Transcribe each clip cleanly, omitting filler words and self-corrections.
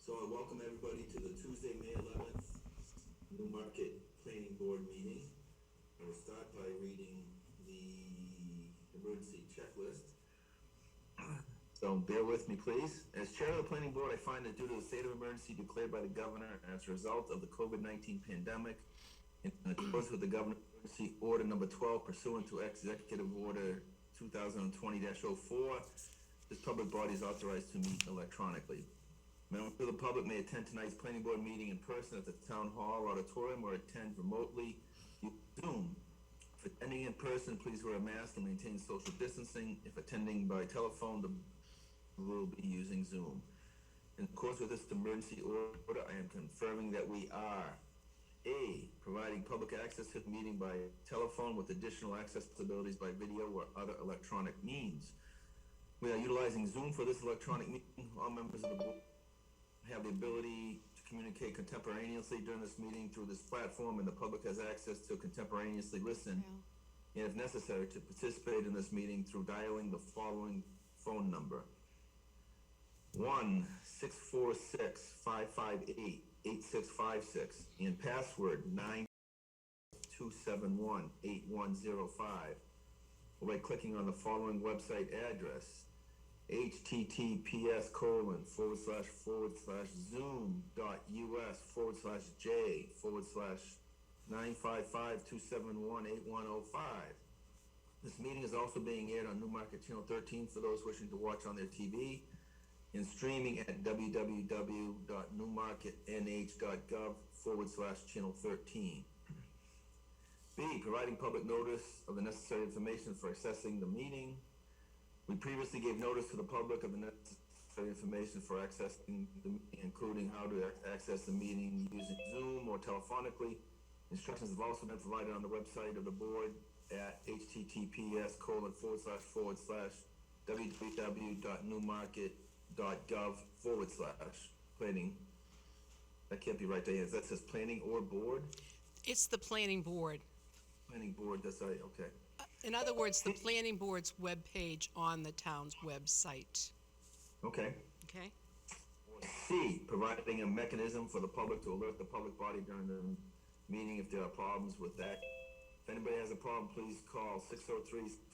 So I welcome everybody to the Tuesday, May 11th, Newmarket Planning Board meeting. I will start by reading the emergency checklist. So bear with me, please. As chair of the planning board, I find that due to the state of emergency declared by the governor as a result of the COVID-19 pandemic, in accordance with the governor's emergency order number 12 pursuant to executive order 2020-04, this public body is authorized to meet electronically. Members of the public may attend tonight's planning board meeting in person at the town hall auditorium or attend remotely using Zoom. If attending in person, please wear a mask and maintain social distancing. If attending by telephone, we'll be using Zoom. In accordance with this emergency order, I am confirming that we are A, providing public access to the meeting by telephone with additional accessibilities by video or other electronic means. We are utilizing Zoom for this electronic meeting. All members of the board have the ability to communicate contemporaneously during this meeting through this platform, and the public has access to contemporaneously listen and, if necessary, to participate in this meeting through dialing the following phone number: 1-646-558-8656 and password 9271-8105, or by clicking on the following website address: https://zoom.us/j/955-271-8105. This meeting is also being aired on Newmarket Channel 13 for those wishing to watch on their TV, and streaming at www.newmarketnh.gov/channel 13. B, providing public notice of the necessary information for accessing the meeting. We previously gave notice to the public of the necessary information for accessing the meeting, including how to access the meeting using Zoom or telephonically. Instructions have also been provided on the website of the board at https://www.newmarket.gov/planning. That can't be right, Diane. That says planning or board? It's the planning board. Planning board, that's right, okay. In other words, the planning board's webpage on the town's website. Okay. Okay? C, providing a mechanism for the public to alert the public body during the meeting if there are problems with that. If anybody has a problem, please call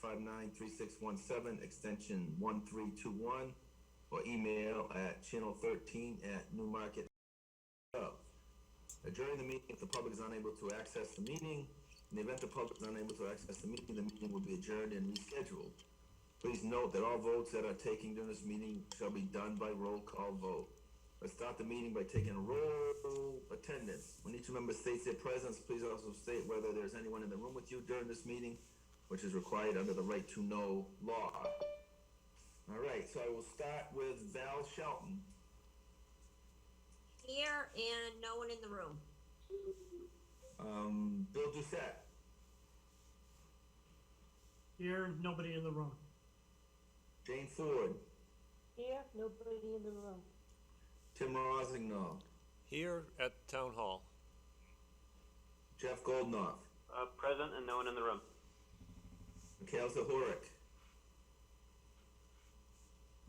603-559-3617, extension 1321, or email at channel13@newmarket.gov. During the meeting, if the public is unable to access the meeting, in the event the public is unable to access the meeting will be adjourned and rescheduled. Please note that all votes that are taken during this meeting shall be done by roll call vote. Let's start the meeting by taking a roll attendance. When each member states their presence, please also state whether there's anyone in the room with you during this meeting, which is required under the right to know law. All right, so I will start with Val Shelton. Here and no one in the room. Bill Doucette. Here, nobody in the room. Jane Ford. Here, nobody in the room. Tim Rosignol. Here at Town Hall. Jeff Goldnoff. Present and no one in the room. Mikhail Zahorik.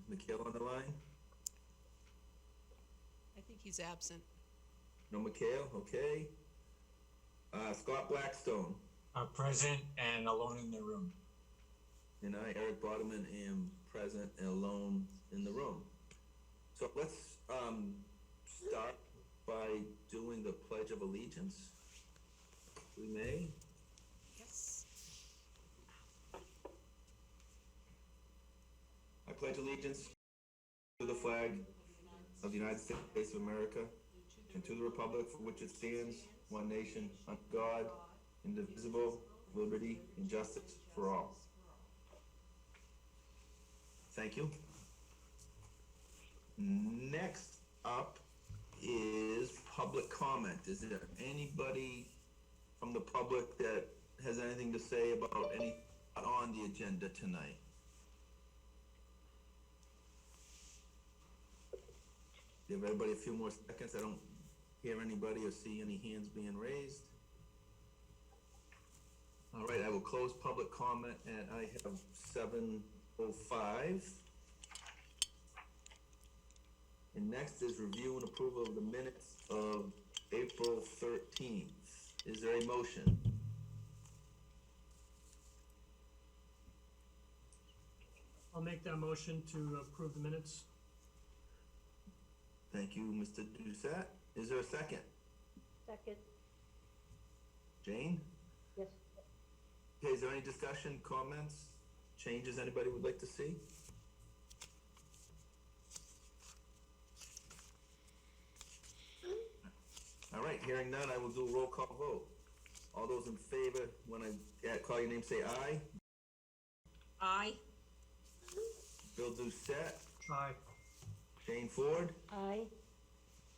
Is Mikhail on the line? I think he's absent. No Mikhail, okay. Scott Blackstone. Present and alone in the room. And I, Eric Bodeman, am present and alone in the room. So let's start by doing the Pledge of Allegiance. We may. Yes. I pledge allegiance to the flag of the United States of America and to the republic for which it stands, one nation, under God, indivisible, liberty, and justice for all. Thank you. Next up is public comment. Is there anybody from the public that has anything to say about anything on the agenda tonight? Give everybody a few more seconds. I don't hear anybody or see any hands being raised. All right, I will close public comment and I have 7:05. And next is review and approval of the minutes of April 13th. Is there a motion? I'll make that motion to approve the minutes. Thank you, Mr. Doucette. Is there a second? Second, Jane? yes. Okay, is there any discussion, comments, changes anybody would like to see? All right, hearing none, I will do a roll call vote. All those in favor, when I call your name, say aye. Aye. Bill Doucette, Aye. Jane Ford, Aye.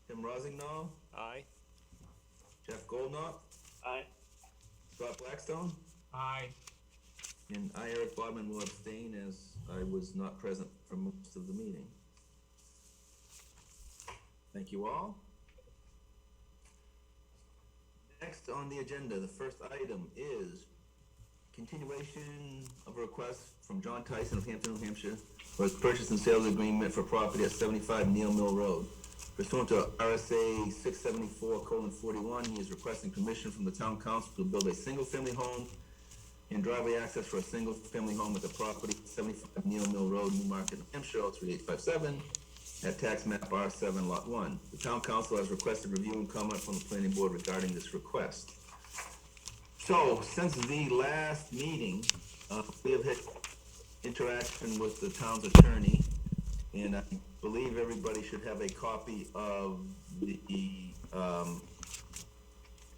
Tim Rosignol, Aye. Jeff Goldknop, Aye. Scott Blackstone, Aye. and I, Eric Bodman, will abstain as I was not present for most of the meeting. Thank you all. Next on the agenda, the first item is continuation of a request from John Tyson of Hampton, New Hampshire for his purchase and sales agreement for property at 75 Neal Mill Road. Pursuant to RSA 674:41, he is requesting permission from the town council to build a single-family home and driveway access for a single-family home at the property at 75 Neal Mill Road, Newmarket, New Hampshire, 03857, at tax map R7 Lot 1. The town council has requested review and comment from the planning board regarding this request. So, since the last meeting, we have had interaction with the town's attorney, and I believe everybody should have a copy of the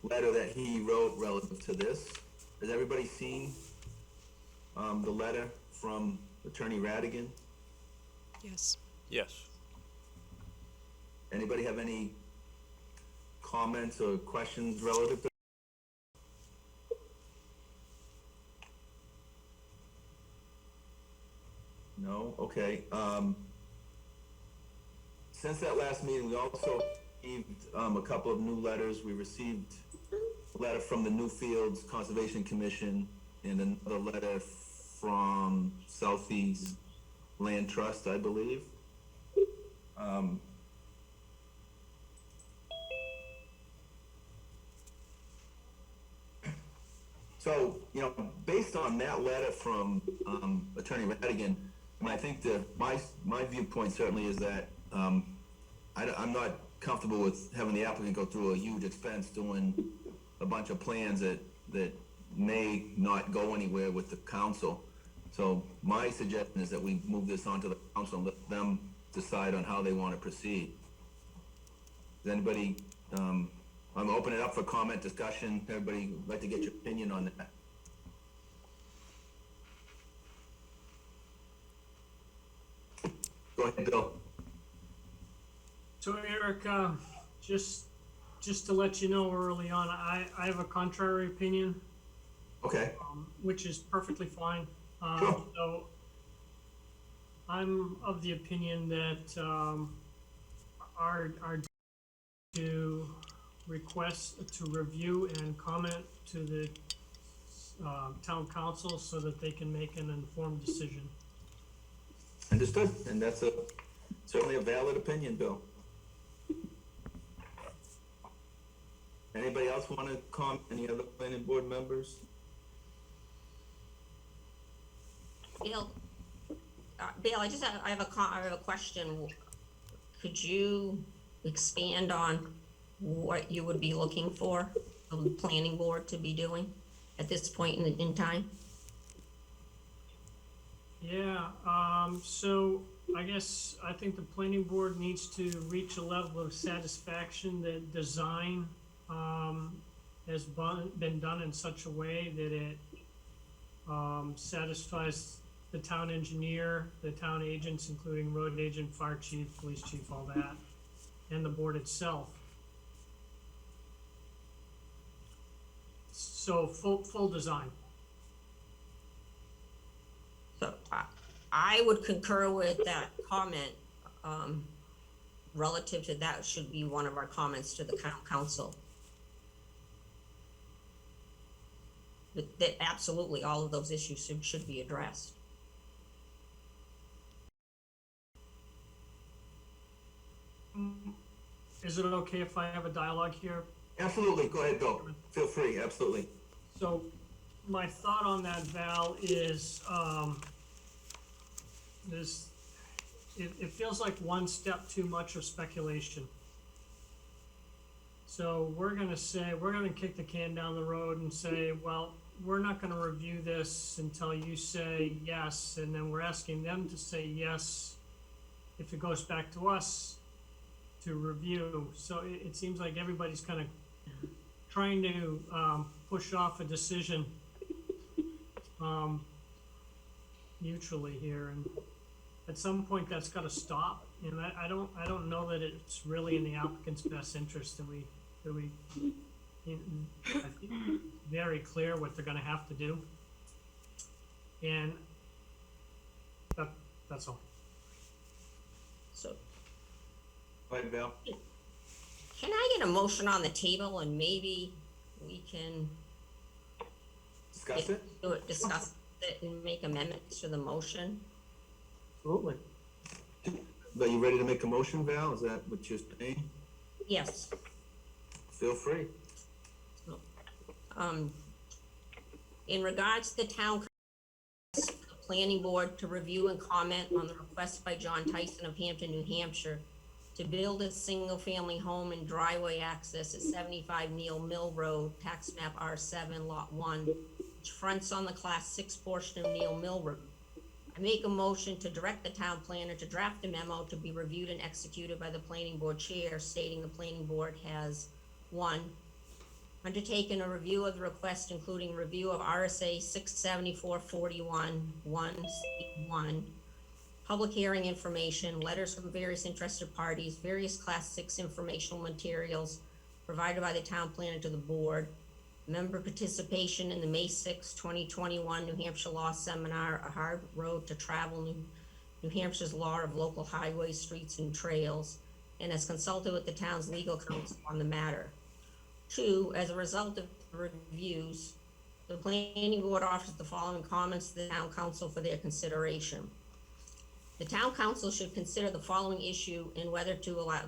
letter that he wrote relative to this. Has everybody seen the letter from Attorney Radigan? Yes. Yes. Anybody have any comments or questions relative to? No? Okay. Since that last meeting, we also received a couple of new letters. We received a letter from the Newfields Conservation Commission and another letter from Southeast Land Trust, I believe. So, you know, based on that letter from Attorney Radigan, I think my viewpoint certainly is that I'm not comfortable with having the applicant go through a huge expense doing a bunch of plans that may not go anywhere with the council. So my suggestion is that we move this on to the council and let them decide on how they want to proceed. Does anybody, I'm opening it up for comment, discussion. Everybody would like to get your opinion on that. Go ahead, Bill. So Eric, just to let you know early on, I have a contrary opinion, Okay. which is perfectly fine. Sure. So I'm of the opinion that our to request to review and comment to the town council so that they can make an informed decision. Understood, and that's certainly a valid opinion, Bill. Anybody else want to comment? Any other planning board members? Bill, I have a question. Could you expand on what you would be looking for the planning board to be doing at this point in time? Yeah, so I think the planning board needs to reach a level of satisfaction that design has been done in such a way that it satisfies the town engineer, the town agents, including road agent, fire chief, police chief, all that, and the board itself. So full design. So I would concur with that comment. Relative to that should be one of our comments to the council. That absolutely all of those issues should be addressed. is it okay if I have a dialogue here? Absolutely, go ahead, Bill. Feel free, absolutely. So, my thought on that, Val, is, it feels like one step too much of speculation. So we're gonna kick the can down the road and say, well, we're not gonna review this until you say yes, and then we're asking them to say yes if it goes back to us to review. So it seems like everybody's kind of trying to push off a decision mutually here, and at some point that's got to stop. And I don't know that it's really in the applicant's best interest that we I think it's very clear what they're going to have to do, and that's all. So Go ahead, Bill. can I get a motion on the table and maybe we can Discuss it? discuss it and make amendments to the motion? Absolutely. Are you ready to make a motion, Val? Is that what you're saying? Yes. Feel free. In regards to the town council, the planning board to review and comment on the request by John Tyson of Hampton, New Hampshire, to build a single-family home and driveway access at 75 Neal Mill Road, tax map R7, lot 1, which fronts on the Class 6 portion of Neal Mill Road. I make a motion to direct the town planner to draft a memo to be reviewed and executed by the planning board chair, stating the planning board has, 1, undertaken a review of the request, including review of RSA 674-41-1C1, public hearing information, letters from various interested parties, various Class 6 informational materials provided by the town planner to the board, member participation in the May 6, 2021 New Hampshire Law Seminar, A Hard Road to Travel, New Hampshire's Law of Local Highways, Streets, and Trails, and has consulted with the town's legal counsel on the matter. 2, as a result of the reviews, the planning board offers the following comments to the town council for their consideration. The town council should consider the following issues and whether to allow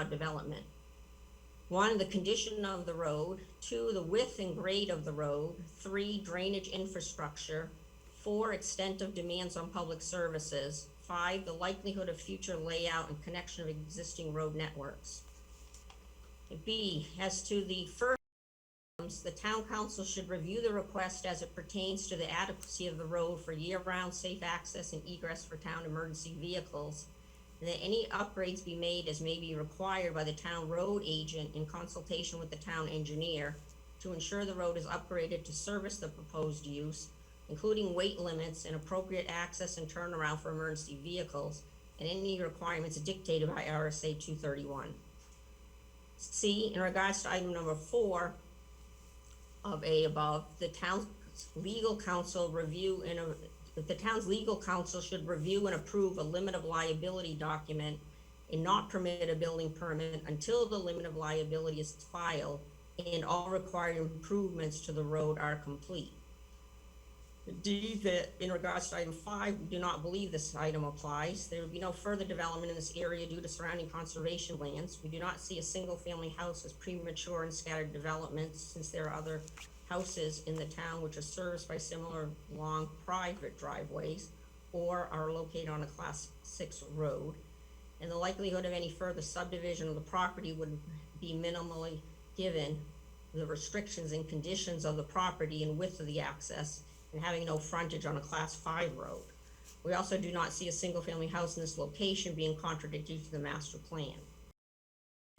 development. 1, the condition of the road. 2, the width and grade of the road. 3, drainage infrastructure. 4, extent of demands on public services. 5, the likelihood of future layout and connection of existing road networks. B, as to the first, the town council should review the request as it pertains to the adequacy of the road for year-round safe access and egress for town emergency vehicles, and that any upgrades be made as may be required by the town road agent in consultation with the town engineer to ensure the road is upgraded to service the proposed use, including weight limits and appropriate access and turnaround for emergency vehicles, and any requirements dictated by RSA 231. C, in regards to item number 4 of A above, the town's legal counsel should review and approve a limit of liability document and not permit a building permit until the limit of liability is filed and all required improvements to the road are complete. D, that in regards to item 5, we do not believe this item applies. There will be no further development in this area due to surrounding conservation lands. We do not see a single-family house as premature and scattered developments, since there are other houses in the town which are serviced by similar long private driveways or are located on a Class 6 road. And the likelihood of any further subdivision of the property would be minimally given the restrictions and conditions of the property and width of the access, and having no frontage on a Class 5 road. We also do not see a single-family house in this location being contradictory to the master plan.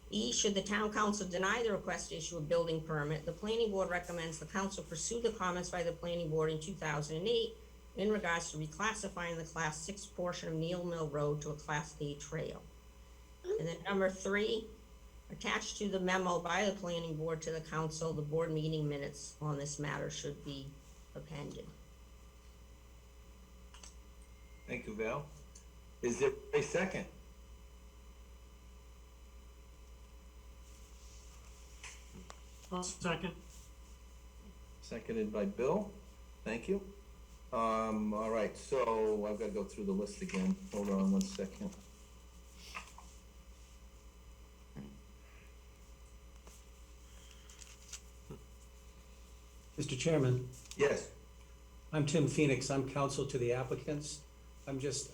E, should the town council deny the request to issue a building permit, the planning board recommends the council pursue the comments by the planning board in 2008 in regards to reclassifying the Class 6 portion of Neal Mill Road to a Class A trail. And then number 3, attached to the memo by the planning board to the council, the board meeting minutes on this matter should be appended. Thank you, Val. Is there a second? Second. Seconded by Bill. Thank you. All right, so I've got to go through the list again. Hold on one second. Mr. Chairman, Yes, I'm Tim Phoenix. I'm counsel to the applicants. I'm just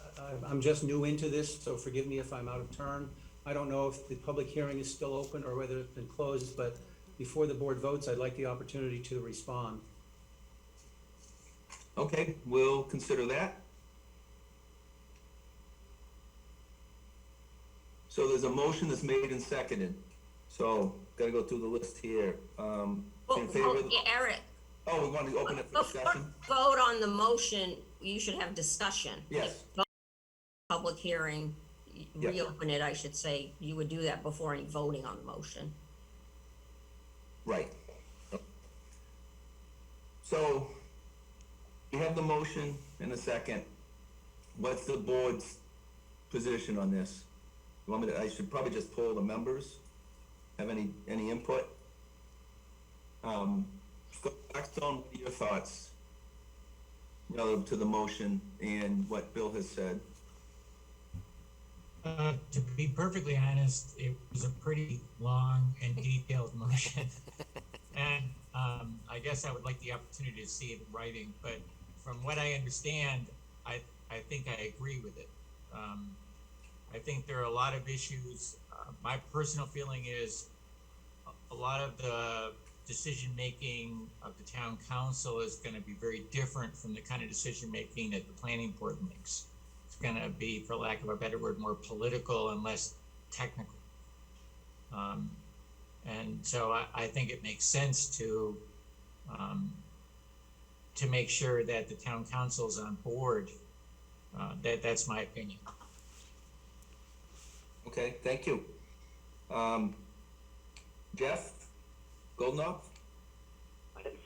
new into this, so forgive me if I'm out of turn. I don't know if the public hearing is still open or whether it's been closed, but before the board votes, I'd like the opportunity to respond. okay, we'll consider that. So there's a motion that's made and seconded. So, gotta go through the list here. In favor? Eric, Oh, we want to open it for before discussion? vote on the motion, you should have discussion. Yes. Public hearing, Yep. reopen it, I should say, you would do that before any voting on the motion. Right. So, we have the motion and a second. What's the board's position on this? You want me to, I should probably just poll the members? Have any input? Scott Blackstone, what are your thoughts relative to the motion and what Bill has said? To be perfectly honest, it was a pretty long and detailed motion. And I guess I would like the opportunity to see it in writing, but from what I understand, I think I agree with it. I think there are a lot of issues. My personal feeling is a lot of the decision-making of the town council is going to be very different from the kind of decision-making that the planning board makes. It's going to be, for lack of a better word, more political and less technical. And so I think it makes sense to make sure that the town council is on board. That's my opinion. Okay, thank you. Jeff Goldenoff?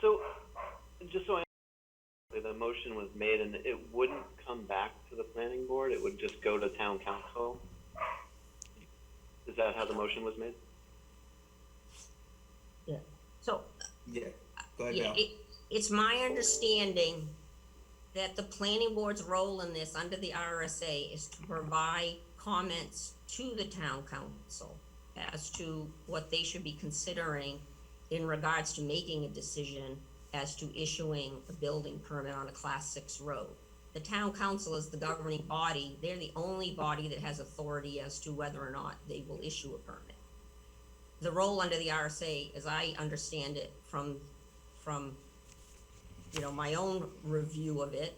So, just so I the motion was made and it wouldn't come back to the planning board, it would just go to town council? Is that how the motion was made? Yeah, so, Yeah, go ahead, yeah, Bill. it's my understanding that the planning board's role in this under the RSA is to provide comments to the town council as to what they should be considering in regards to making a decision as to issuing a building permit on a Class 6 road. The town council is the governing body. They're the only body that has authority as to whether or not they will issue a permit. The role under the RSA, as I understand it from my own review of it,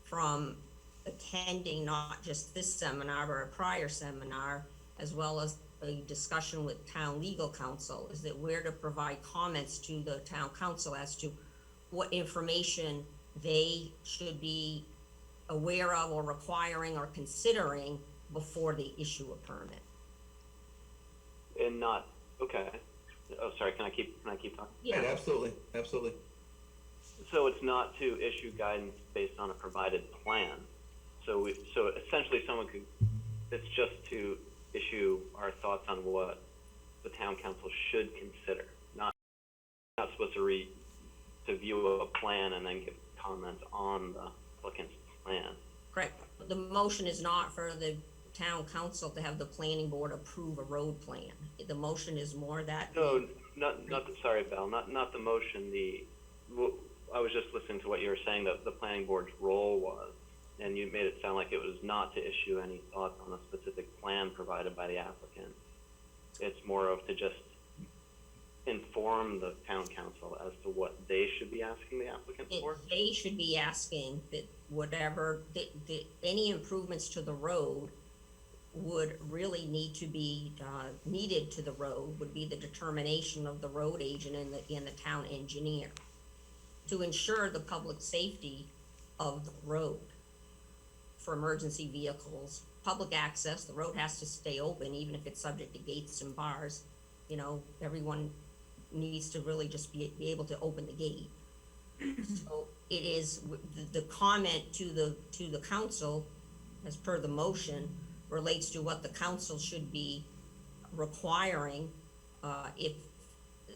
from attending not just this seminar, but a prior seminar, as well as a discussion with town legal counsel, is that we're to provide comments to the town council as to what information they should be aware of or requiring or considering before they issue a permit. And not, okay. Oh, sorry, can I keep talking? Right, absolutely, absolutely. So it's not to issue guidance based on a provided plan. So essentially it's just to issue our thoughts on what the town council should consider, not supposed to view a plan and then give comments on the applicant's plan. Correct. The motion is not for the town council to have the planning board approve a road plan. The motion is more that. No, sorry, Val, not the motion. I was just listening to what you were saying that the planning board's role was, and you made it sound like it was not to issue any thoughts on a specific plan provided by the applicant. It's more of to just inform the town council as to what they should be asking the applicant for? They should be asking that whatever, any improvements to the road would really need to be, needed to the road would be the determination of the road agent and the town engineer to ensure the public safety of the road for emergency vehicles, public access. The road has to stay open, even if it's subject to gates and bars. Everyone needs to really just be able to open the gate. So it is the comment to the council, as per the motion, relates to what the council should be requiring if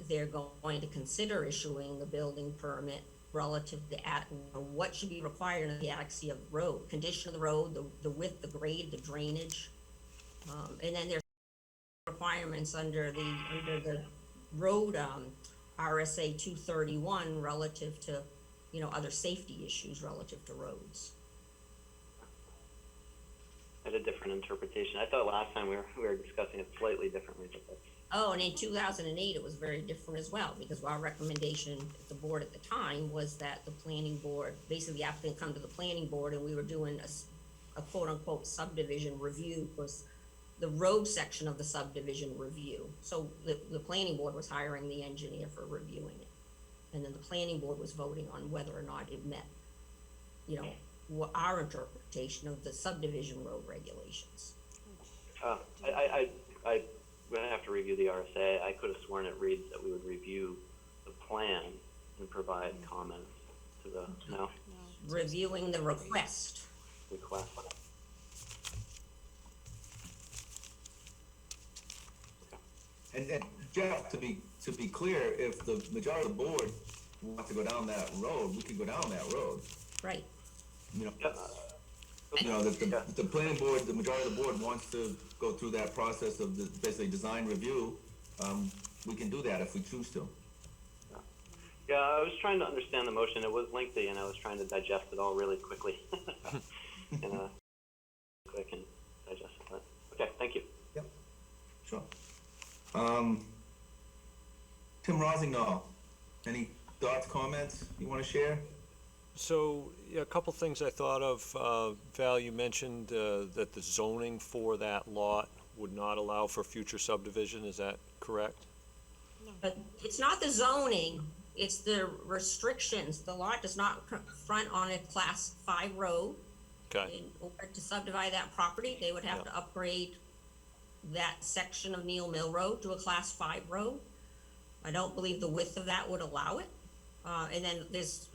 they're going to consider issuing the building permit relative to what should be required in the adequacy of the road, condition of the road, the width, the grade, the drainage, and then there's requirements under the road RSA 231 relative to, you know, other safety issues relative to roads. I had a different interpretation. I thought last time we were discussing it slightly differently, but that's, Oh, and in 2008, it was very different as well, because our recommendation at the board at the time was that the planning board, basically the applicant come to the planning board, and we were doing a quote-unquote subdivision review, was the road section of the subdivision review. So the planning board was hiring the engineer for reviewing it. And then the planning board was voting on whether or not it met, you know, what our interpretation of the subdivision road regulations. I would have to review the RSA. I could have sworn it reads that we would review the plan and provide comments to the, no, Reviewing the request. request. And Jeff, to be clear, if the majority of the board wants to go down that road, we can go down that road. Right. You know, Yeah. the planning board, the majority of the board wants to go through that process of the, basically design review, we can do that if we choose to. Yeah, I was trying to understand the motion. It was lengthy, and I was trying to digest it all really quickly. Quick and digest it. But, okay, thank you. Yep, sure. Tim Rosignol, any thoughts, comments you want to share? So, yeah, a couple things I thought of. Val, you mentioned that the zoning for that lot would not allow for future subdivision. Is that correct? But it's not the zoning, it's the restrictions. The lot does not front on a class 5 road. Okay. In order to subdivide that property, they would have to upgrade that section of Neal Mill Road to a class 5 road. I don't believe the width of that would allow it. And then there's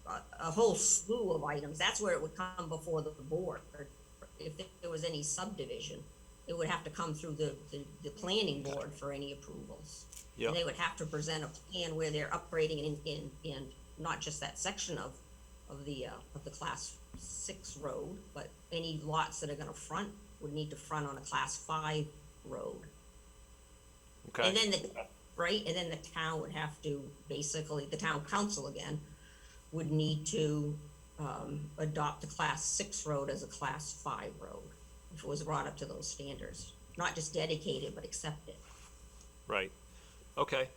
a whole slew of items. That's where it would come before the board. If there was any subdivision, it would have to come through the planning board for any approvals. Yep. And they would have to present a plan where they're upgrading in not just that section of the class 6 road, but any lots that are gonna front would need to front on a class 5 road. Okay. And then the town would have to, basically, the town council again, would need to adopt the class 6 road as a class 5 road, if it was brought up to those standards. Not just dedicated, but accepted. Right. Okay.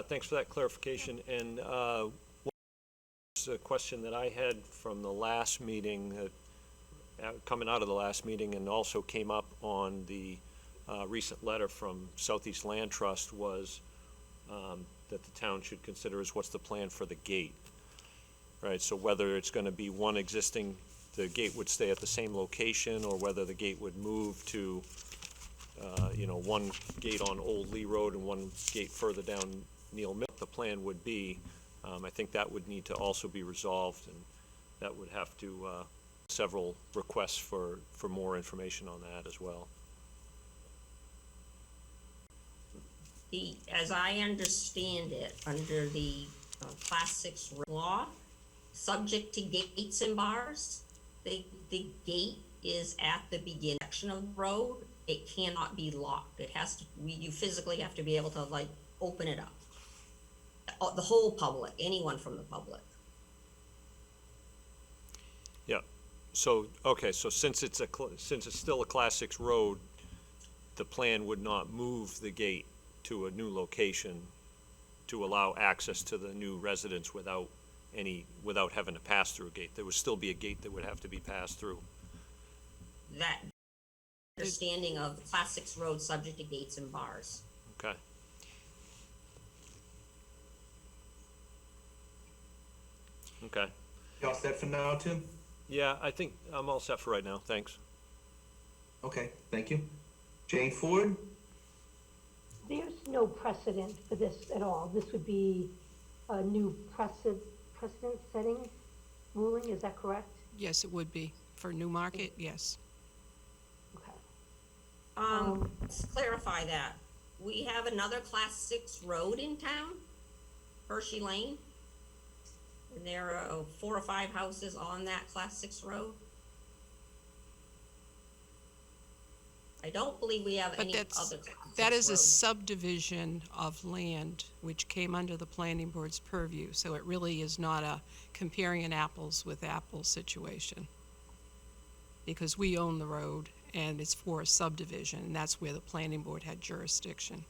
Thanks for that clarification. And was a question that I had from the last meeting, coming out of the last meeting, and also came up on the recent letter from Southeast Land Trust, was that the town should consider is what's the plan for the gate, right? So whether it's going to be one existing, the gate would stay at the same location, or whether the gate would move to, one gate on Old Lee Road and one gate further down Neal Mill. The plan would be, I think that would need to also be resolved, and that would have to, several requests for more information on that as well. As I understand it, under the class 6 law, subject to gates and bars, the gate is at the beginning section of the road. It cannot be locked. It has to, you physically have to be able to open it up. The whole public, anyone from the public. Yeah. So, okay, so since it's still a class 6 road, the plan would not move the gate to a new location to allow access to the new residents without having to pass through a gate. There would still be a gate that would have to be passed through. That understanding of the class 6 road subject to gates and bars. Okay. Okay. You all set for now, Tim? Yeah, I think I'm all set for right now. Thanks. Okay, thank you. Jane Ford? There's no precedent for this at all. This would be a new precedent-setting ruling, is that correct? Yes, it would be. For Newmarket, yes. Okay. Let's clarify that. We have another class 6 road in town, Hershey Lane. And there are 4 or 5 houses on that class 6 road. I don't believe we have But any that's, other. that is a roads. subdivision of land which came under the planning board's purview, so it really is not a comparing an apples with apples situation. Because we own the road and it's for a subdivision, and that's where the planning board had jurisdiction.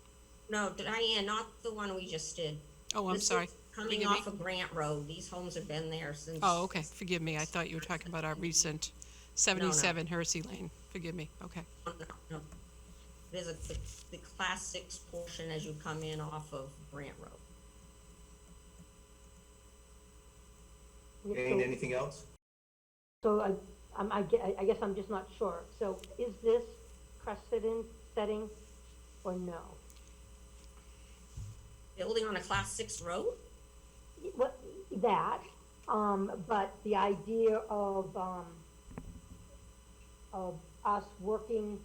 No, Diane, not the one we just did. Oh, I'm This sorry. is coming Forgive me. off of Grant Road. These homes have been there since. Oh, okay, forgive me, I thought you were talking about our recent 77 Hersey Lane, forgive me, okay. No. There's the class 6 portion as you come in off of Grant Road. Jane, anything else? So I guess I'm just not sure. So is this precedent setting or no? Building on a class 6 road? What, that, but the idea of us working,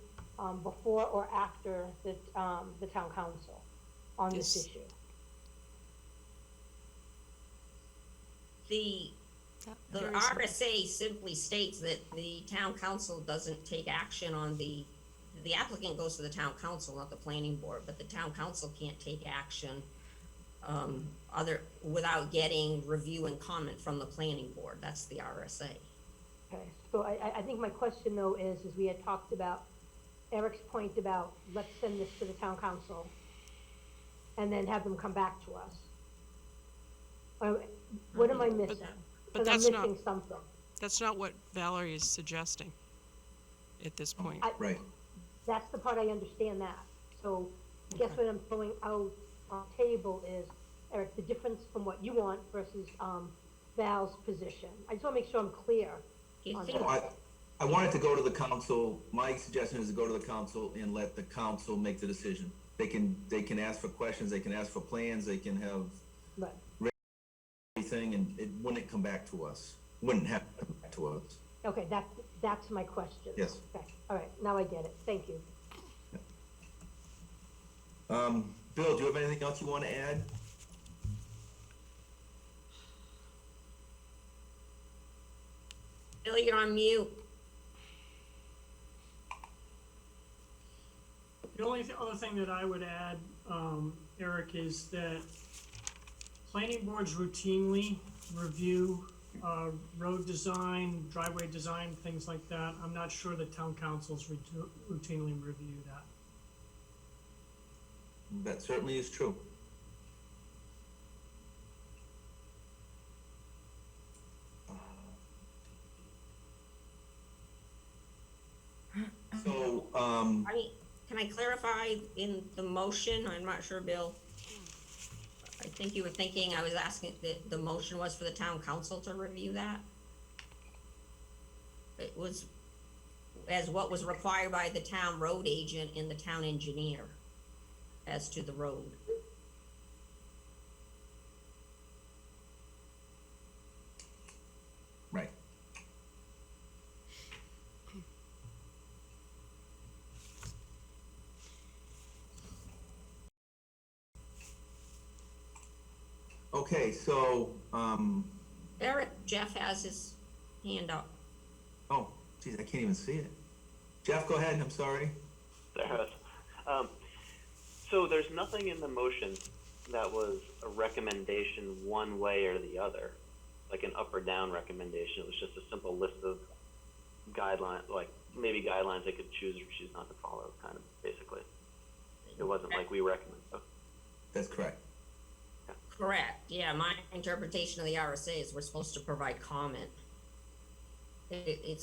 before or after the town council on this Yes. issue. The There is- RSA simply states that the town council doesn't take action on the applicant goes to the town council, not the planning board, but the town council can't take action without getting review and comment from the planning board. That's the RSA. Okay, so I think my question though is we had talked about Eric's point about, let's send this to the town council and then have them come back to us. What am I missing? but Because I'm that's not- missing something. That's not what Valerie is suggesting at this point. Right. That's the part I understand that. So I guess what I'm throwing out on the table is, Eric, the difference from what you want versus, Val's position. I just wanna make sure I'm clear You on think- that. I want it to go to the council. My suggestion is to go to the council and let the council make the decision. They can ask for questions, they can ask for plans, they can have Right, everything, and it wouldn't come back to us. Wouldn't have to come back to us. okay, that's my question. Yes. Okay, all right, now I get it, thank you. Bill, do you have anything else you want to add? Bill, you're on mute. The only other thing that I would add, Eric, is that planning boards routinely review road design, driveway design, things like that. I'm not sure that town councils routinely review that. That certainly is true. So, Can I clarify in the motion? I'm not sure, Bill. I think you were thinking, I was asking, the motion was for the town council to review that? It was as what was required by the town road agent and the town engineer as to the road. right. Okay, so, Eric, Jeff has his hand up. oh, geez, I can't even see it. Jeff, go ahead, I'm sorry. There it is. So there's nothing in the motion that was a recommendation one way or the other, like an up or down recommendation. It was just a simple list of guidelines, like maybe guidelines they could choose or choose not to follow, kind of, basically. It wasn't like we recommend. Oh, That's correct. Correct, yeah, my interpretation of the RSA is we're supposed to provide comment. It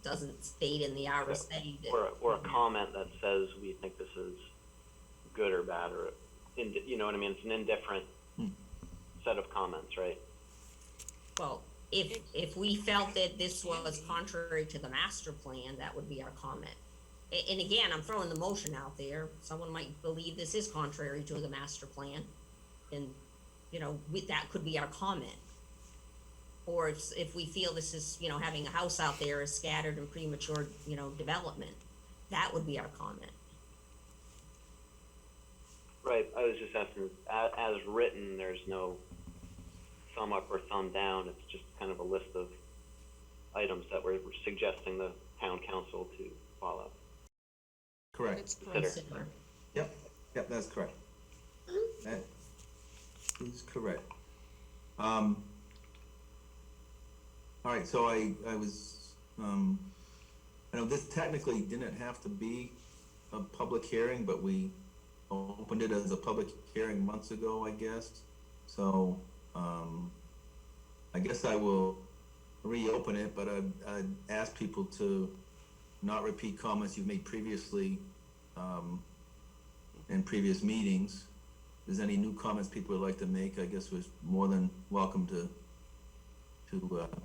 doesn't state in the RSA that. or a comment that says we think this is good or bad, or, you know what I mean? It's an indifferent set of comments, right? Well, if we felt that this was contrary to the master plan, that would be our comment. And again, I'm throwing the motion out there. Someone might believe this is contrary to the master plan, and, you know, that could be our comment. Or if we feel this is, you know, having a house out there is scattered and premature, you know, development, that would be our comment. Right, I was just asking, as written, there's no thumb up or thumb down. It's just kind of a list of items that we're suggesting the town council to follow. correct. It's consider. Yep, that's correct. That is correct. All right, so I was, I know this technically didn't have to be a public hearing, but we opened it as a public hearing months ago, I guess. So, I guess I will reopen it, but I'd ask people to not repeat comments you've made previously, in previous meetings. If there's any new comments people would like to make, I guess was more than welcome to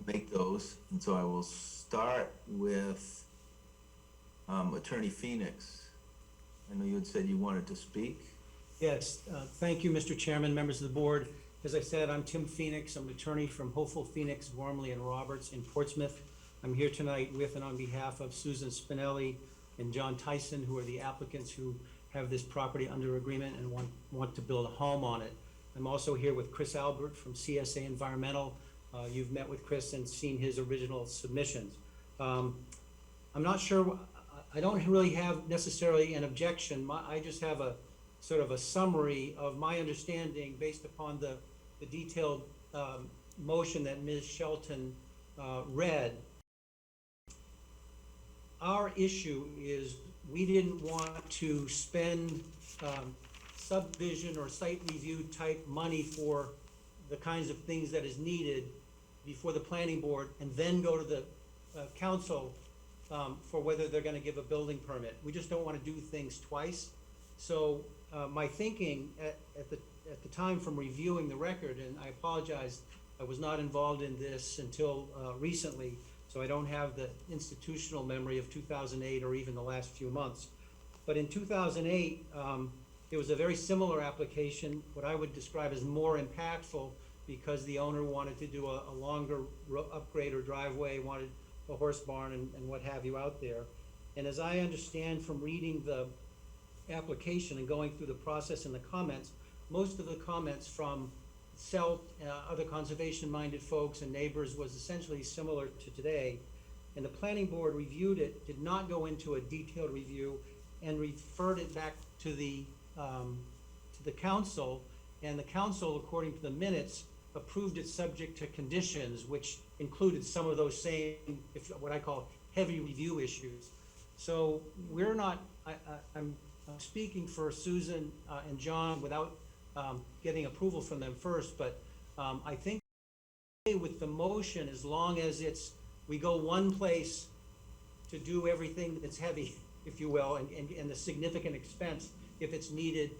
make those. And so I will start with Attorney Phoenix. I know you had said you wanted to speak. Yes, thank you, Mr. Chairman, members of the board. As I said, I'm Tim Phoenix. I'm an attorney from Hopeful Phoenix, Gormley and Roberts in Portsmouth. I'm here tonight with and on behalf of Susan Spinelli and John Tyson, who are the applicants who have this property under agreement and want to build a home on it. I'm also here with Chris Albert from CSA Environmental. You've met with Chris and seen his original submissions. I'm not sure, I don't really have necessarily an objection. I just have a sort of a summary of my understanding based upon the detailed motion that Ms. Shelton read. Our issue is we didn't want to spend subdivision or site review type money for the kinds of things that is needed before the planning board and then go to the council for whether they're gonna give a building permit. We just don't wanna do things twice. So my thinking at the time from reviewing the record, and I apologize, I was not involved in this until recently, so I don't have the institutional memory of 2008 or even the last few months. But in 2008, it was a very similar application, what I would describe as more impactful because the owner wanted to do a longer upgrade or driveway, wanted a horse barn and what have you out there. And as I understand from reading the application and going through the process and the comments, most of the comments from CELT, other conservation-minded folks and neighbors was essentially similar to today. And the planning board reviewed it, did not go into a detailed review, and referred it back to the council. And the council, according to the minutes, approved it subject to conditions, which included some of those same, what I call heavy review issues. So we're not, I'm speaking for Susan and John without getting approval from them first, but I think with the motion, as long as we go one place to do everything that's heavy, if you will, and the significant expense if it's needed,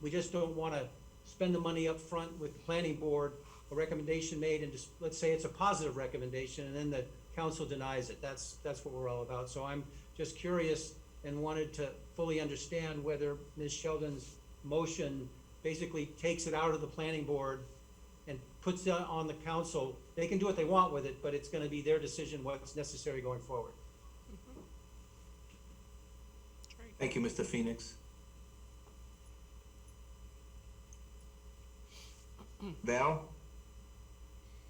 we just don't want to spend the money up front with the planning board, a recommendation made, and just, let's say it's a positive recommendation, and then the council denies it. That's what we're all about. So I'm just curious and wanted to fully understand whether Ms. Sheldon's motion basically takes it out of the planning board and puts it on the council. They can do what they want with it, but it's going to be their decision what's necessary going forward. Thank you, Mr. Phoenix. Val?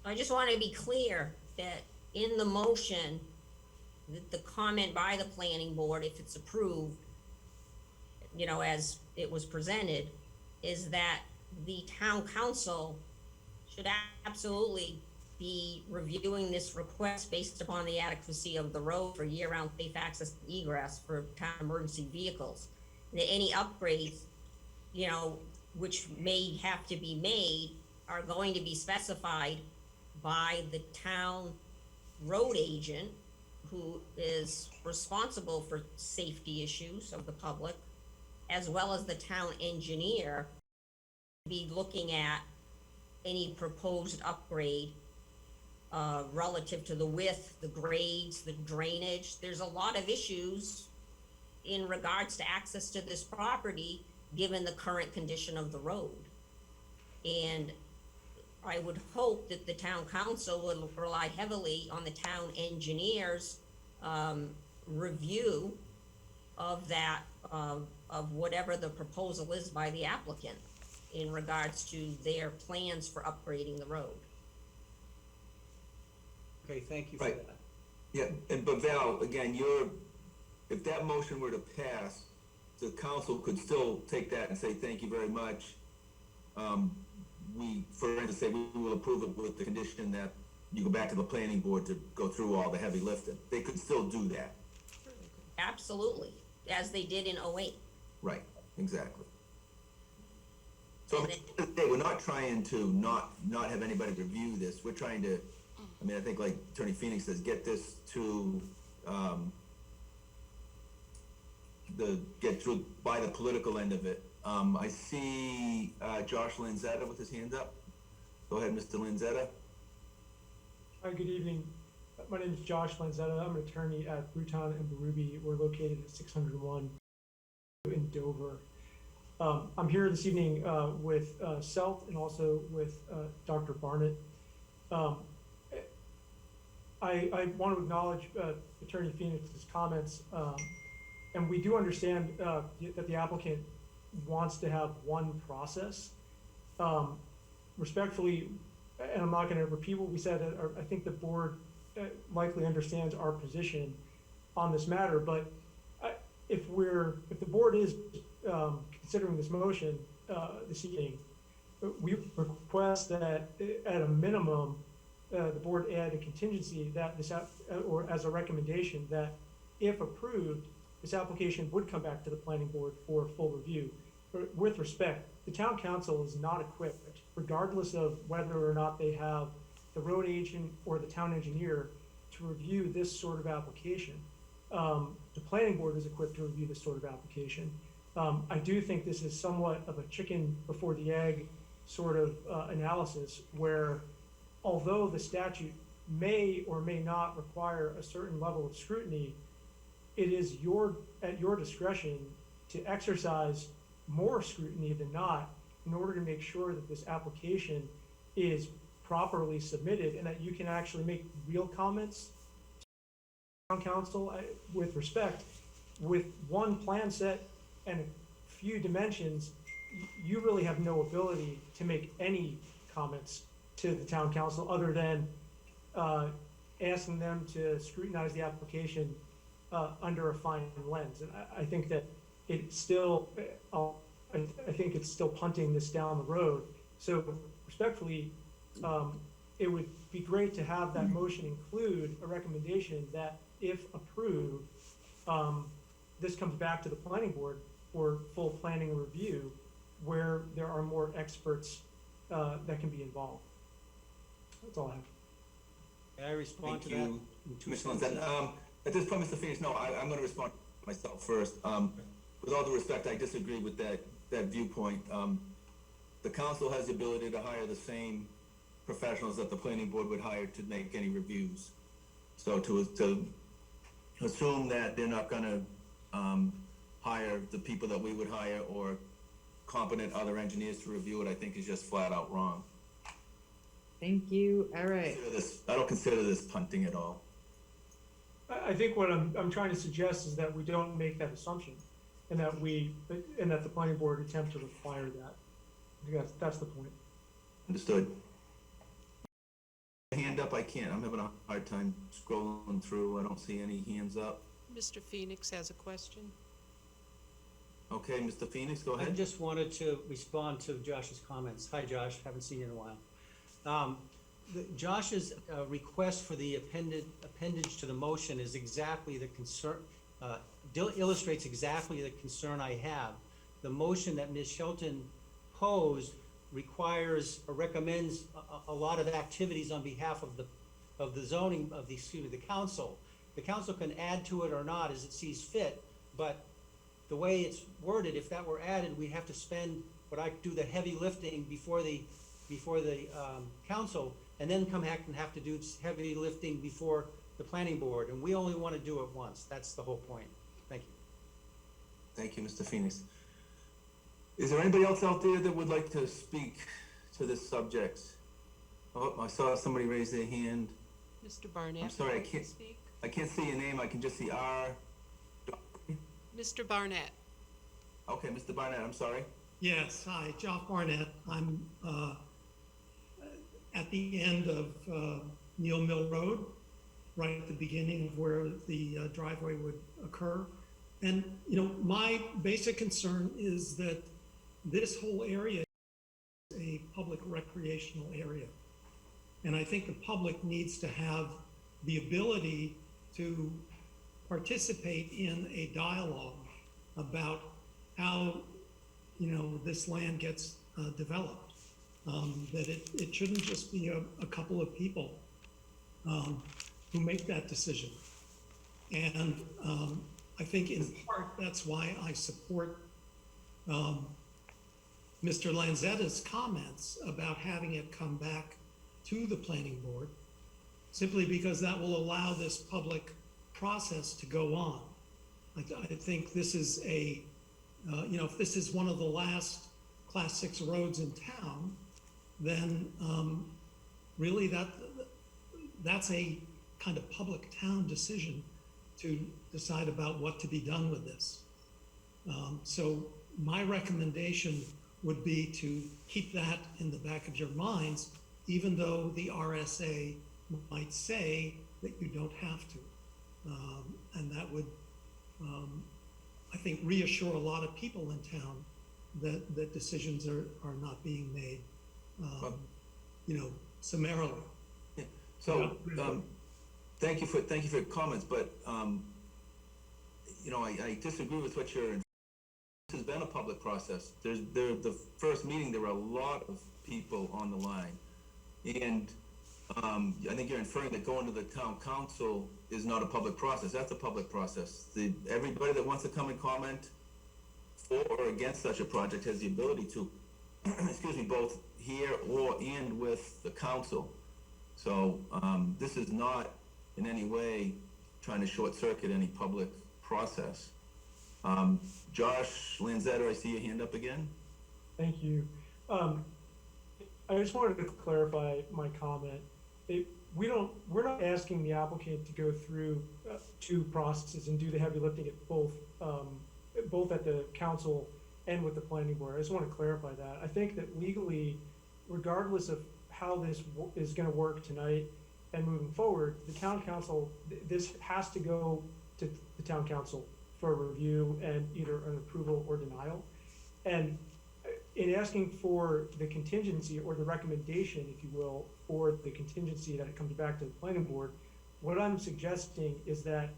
I just want to be clear that in the motion, that the comment by the planning board, if it's approved, you know, as it was presented, is that the town council should absolutely be reviewing this request based upon the adequacy of the road for year-round safe access and egress for town emergency vehicles. And any upgrades, you know, which may have to be made are going to be specified by the town road agent, who is responsible for safety issues of the public, as well as the town engineer, be looking at any proposed upgrade relative to the width, the grades, the drainage. There's a lot of issues in regards to access to this property, given the current condition of the road. And I would hope that the town council would rely heavily on the town engineer's review of that, of whatever the proposal is by the applicant in regards to their plans for upgrading the road. Okay, thank you for Right. that. Yeah, but Val, again, if that motion were to pass, the council could still take that and say, thank you very much. For instance, say we will approve it with the condition that you go back to the planning board to go through all the heavy lifting. They could still do that. Absolutely, as they did in '08. Right, exactly. So, I mean, at the end of the day, we're not trying to not have anybody review this. We're trying to, I mean, I think like Attorney Phoenix says, get this to, get through by the political end of it. I see, Josh Lanzetta with his hand up. Go ahead, Mr. Lanzetta. Hi, good evening. My name is Josh Lanzetta. I'm an attorney at Bruton and Berube. We're located at 601 in Dover. I'm here this evening with Selt and also with Dr. Barnett. I want to acknowledge Attorney Phoenix's comments, and we do understand that the applicant wants to have one process. Respectfully, and I'm not going to repeat what we said, I think the board likely understands our position on this matter, but if the board is considering this motion this evening, we request that at a minimum, the board add a contingency that or as a recommendation that if approved, this application would come back to the planning board for full review. With respect, the town council is not equipped, regardless of whether or not they have the road agent or the town engineer, to review this sort of application. The planning board is equipped to review this sort of application. I do think this is somewhat of a chicken before the egg sort of analysis, where although the statute may or may not require a certain level of scrutiny, it is at your discretion to exercise more scrutiny than not in order to make sure that this application is properly submitted and that you can actually make real comments to town council with respect. With one plan set and a few dimensions, you really have no ability to make any comments to the town council other than asking them to scrutinize the application under a fine lens. And I think that it's still, I think it's still punting this down the road. So respectfully, it would be great to have that motion include a recommendation that if approved, this comes back to the planning board for full planning review, where there are more experts that can be involved. That's all I have. May I respond to that? Thank you, Mr. Lanzetta. At this point, Mr. Phoenix, no, I'm going to respond myself first. With all due respect, I disagree with that viewpoint. The council has the ability to hire the same professionals that the planning board would hire to make any reviews. So to assume that they're not going to hire the people that we would hire or competent other engineers to review it, I think is just flat out wrong. Thank you. All right. I don't consider this punting at all. I think what I'm trying to suggest is that we don't make that assumption, and that the planning board attempt to require that. I think that's the point. Understood. Hand up, I can't. I'm having a hard time scrolling through. I don't see any hands up. Mr. Phoenix has a question. Okay, Mr. Phoenix, go I ahead. just wanted to respond to Josh's comments. Hi, Josh, haven't seen you in a while. Josh's request for the appendage to the motion is exactly the concern, illustrates exactly the concern I have. The motion that Ms. Shelton posed requires or recommends a lot of activities on behalf of the zoning of the council. The council can add to it or not as it sees fit, but the way it's worded, if that were added, we'd have to spend what I do the heavy lifting before the council, and then come back and have to do heavy lifting before the planning board, and we only want to do it once. That's the whole point. Thank you. Thank you, Mr. Phoenix. Is there anybody else out there that would like to speak to this subject? Oh, I saw somebody raise their hand. Mr. Barnett. I'm sorry, would like to speak? I can't see your name. I can just see R. Mr. Barnett. Okay, Mr. Barnett, I'm sorry. Yes, hi, Josh Barnett. I'm at the end of Neal Mill Road. right at the beginning of where the driveway would occur. And, you know, my basic concern is that this whole area is a public recreational area. And I think the public needs to have the ability to participate in a dialogue about how, you know, this land gets developed. That it shouldn't just be a couple of people who make that decision. And I think in part that's why I support Mr. Lanzetta's comments about having it come back to the planning board, simply because that will allow this public process to go on. I think this is a, you know, if this is one of the last Class 6 roads in town, then really that's a kind of public town decision to decide about what to be done with this. So my recommendation would be to keep that in the back of your minds, even though the RSA might say that you don't have to. And that would, I think, reassure a lot of people in town that decisions are not being made, you know, summarily. Yeah. So, thank you for your comments, but, you know, I disagree with what you're, this has been a public process. The first meeting, there were a lot of people on the line. And I think you're inferring that going to the town council is not a public process. That's a public process. Everybody that wants to come and comment for or against such a project has the ability to, excuse me, both here and with the council. So this is not in any way trying to short circuit any public process. Josh Lanzetta, I see your hand up again. Thank you. I just wanted to clarify my comment. We're not asking the applicant to go through two processes and do the heavy lifting at both at the council and with the planning board. I just want to clarify that. I think that legally, regardless of how this is going to work tonight and moving forward, the town council, this has to go to the town council for review and either an approval or denial. And in asking for the contingency or the recommendation, if you will, for the contingency that it comes back to the planning board, what I'm suggesting is that,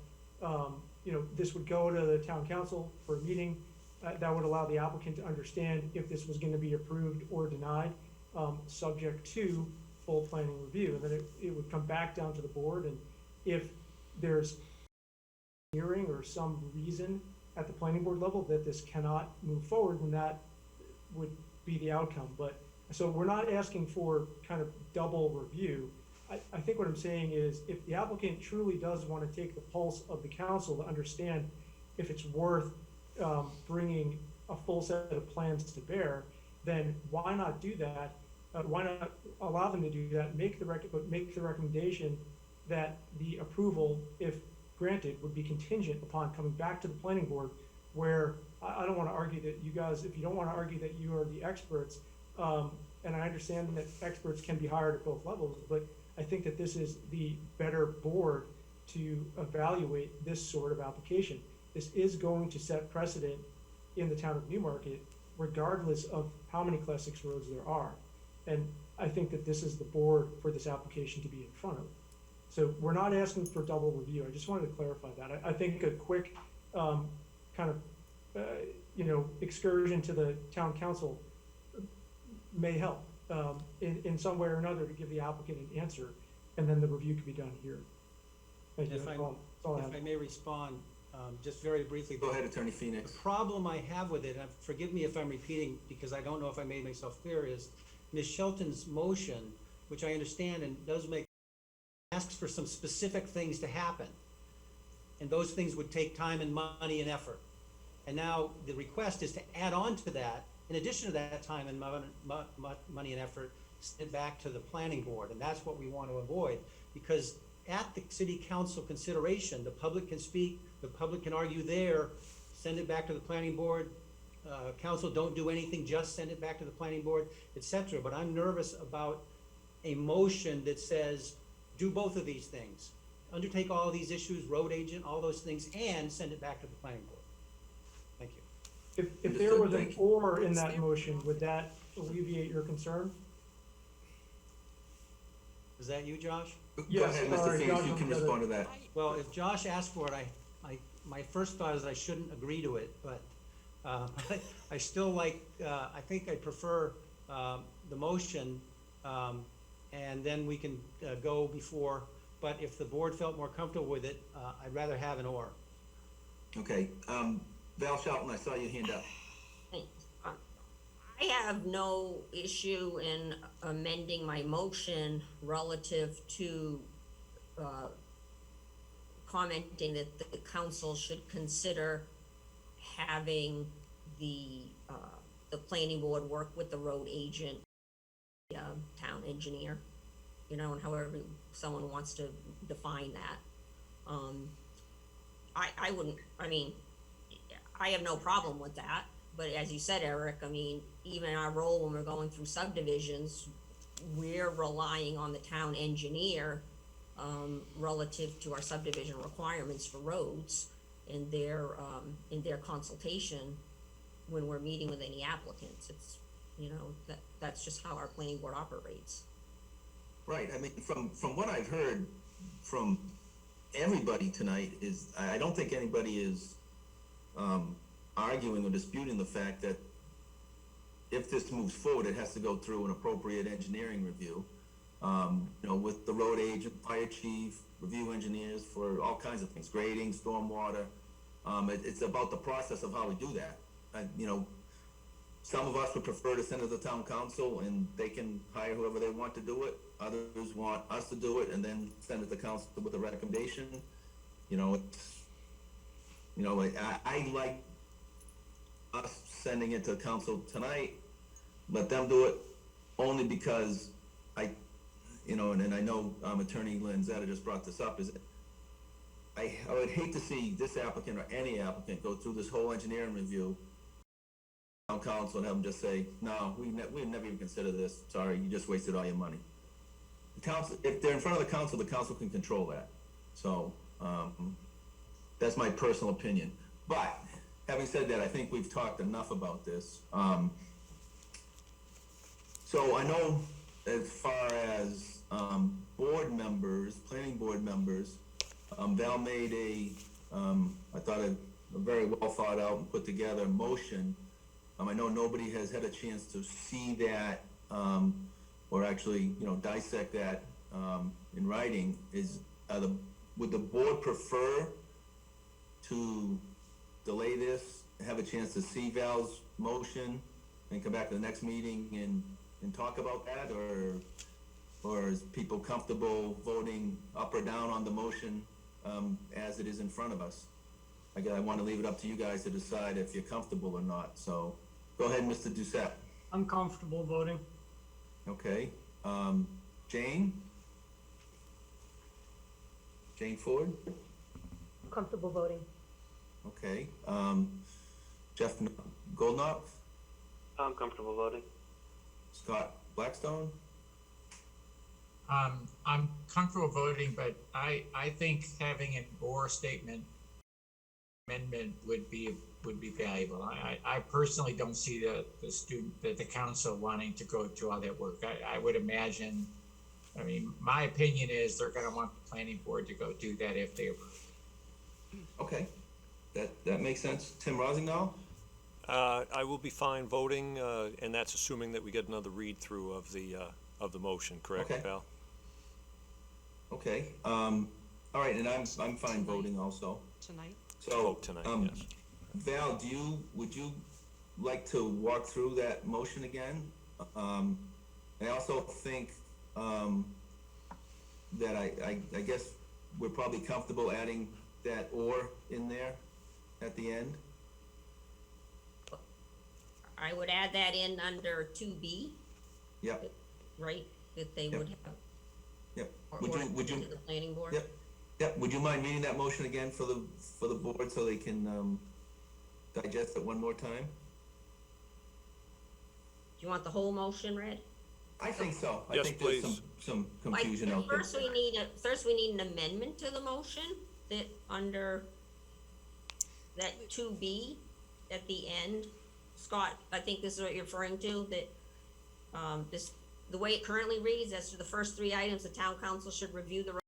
you know, this would go to the town council for a meeting that would allow the applicant to understand if this was going to be approved or denied, subject to full planning review. And then it would come back down to the board. And if there's hearing or some reason at the planning board level that this cannot move forward, then that would be the outcome. But so we're not asking for kind of double review. I think what I'm saying is if the applicant truly does want to take the pulse of the council to understand if it's worth bringing a full set of plans to bear, then why not do that? Why not allow them to do that? Make the recommendation that the approval, if granted, would be contingent upon coming back to the planning board, where I don't want to argue that you guys, if you don't want to argue that you are the experts, and I understand that experts can be hired at both levels, but I think that this is the better board to evaluate this sort of application. This is going to set precedent in the town of Newmarket, regardless of how many Class 6 roads there are. And I think that this is the board for this application to be in front of. So we're not asking for double review. I just wanted to clarify that. I think a quick kind of, you know, excursion to the town council may help in some way or another to give the applicant an answer, and then the review could be done here. Thank you. If I may respond, just very briefly. Go ahead, Attorney Phoenix. The problem I have with it, and forgive me if I'm repeating because I don't know if I made myself clear, is Ms. Shelton's motion, which I understand and does make, asks for some specific things to happen. And those things would take time and money and effort. And now the request is to add on to that, in addition to that time and money and effort, send it back to the planning board. And that's what we want to avoid, because at the city council consideration, the public can speak, the public can argue there, send it back to the planning board. Council don't do anything, just send it back to the planning board, etc. But I'm nervous about a motion that says, do both of these things. undertake all these issues, road agent, all those things, and send it back to the planning board. Thank you. If there was an Understood, thank you. or in that motion, would that alleviate your concern? Is that you, Josh? Go Yes, ahead, Mr. sorry, Phoenix, John, you can I'm gonna- respond to that. Well, if Josh asked for it, my first thought is I shouldn't agree to it, but, I still like, I think I prefer, the motion, and then we can, go before, but if the board felt more comfortable with it, I'd rather have an or. Okay, Val Shelton, I saw your hand up. I have no issue in amending my motion relative to, commenting that the council should consider having the planning board work with the road agent, town engineer, and however someone wants to define that. I wouldn't, I have no problem with that, but as you said, Eric, even our role when we're going through subdivisions, we're relying on the town engineer, relative to our subdivision requirements for roads in their consultation when we're meeting with any applicants. It's, that's just how our planning board operates. Right, from what I've heard from everybody tonight is, I don't think anybody is, arguing or disputing the fact that if this moves forward, it has to go through an appropriate engineering review. With the road agent, fire chief, review engineers for all kinds of things, grading, stormwater. It's about the process of how we do that. Some of us would prefer to send it to the town council and they can hire whoever they want to do it. Others want us to do it and then send it to council with a recommendation. I like us sending it to council tonight, let them do it, only because and I know Attorney Lanzetta just brought this up, is I would hate to see this applicant or any applicant go through this whole engineering review, town council, and have them just say, no, we'd never even consider this, sorry, you just wasted all your money. The council, if they're in front of the council can control that. So, that's my personal opinion. But, having said that, I think we've talked enough about this. So I know as far as, board members, planning board members, Val made I thought a very well thought out and put together motion. I know nobody has had a chance to see that, or actually, dissect that, in writing. Would the board prefer to delay this, have a chance to see Val's motion, and come back to the next meeting and talk about that, or is people comfortable voting up or down on the motion, as it is in front of us? I want to leave it up to you guys to decide if you're comfortable or not, so, go ahead, Mr. Doucette. I'm comfortable voting. Okay, Jane? Jane Ford? I'm comfortable voting. Okay, Jeff Goldknopf? I'm comfortable voting. Scott Blackstone? I'm comfortable voting, but I think having an or statement amendment would be valuable. I personally don't see the council wanting to go through all that work. I would imagine, my opinion is they're gonna want the planning board to go do that if they approve. Okay, that makes sense. Tim Rossignol? I will be fine voting, and that's assuming that we get another read-through of the motion, correct, Okay. Val? Okay, all right, and I'm fine voting also. Tonight? So, Vote tonight, yes. Val, would you like to walk through that motion again? I also think, that I guess we're probably comfortable adding that or in there at the end. I would add that in under 2B, Yep, right, that they Yep. would have. yep. Or Would you, to the planning board? yep, yep, would you mind reading that motion again for the board so they can, digest it one more time? Do you want the whole motion read? I think so. I Yes, think there's please. some I confusion think out there. first we need an amendment to the motion that under that 2B at the end, Scott, I think this is what you're referring to, that, the way it currently reads, as to the first three items, the town council should review the road,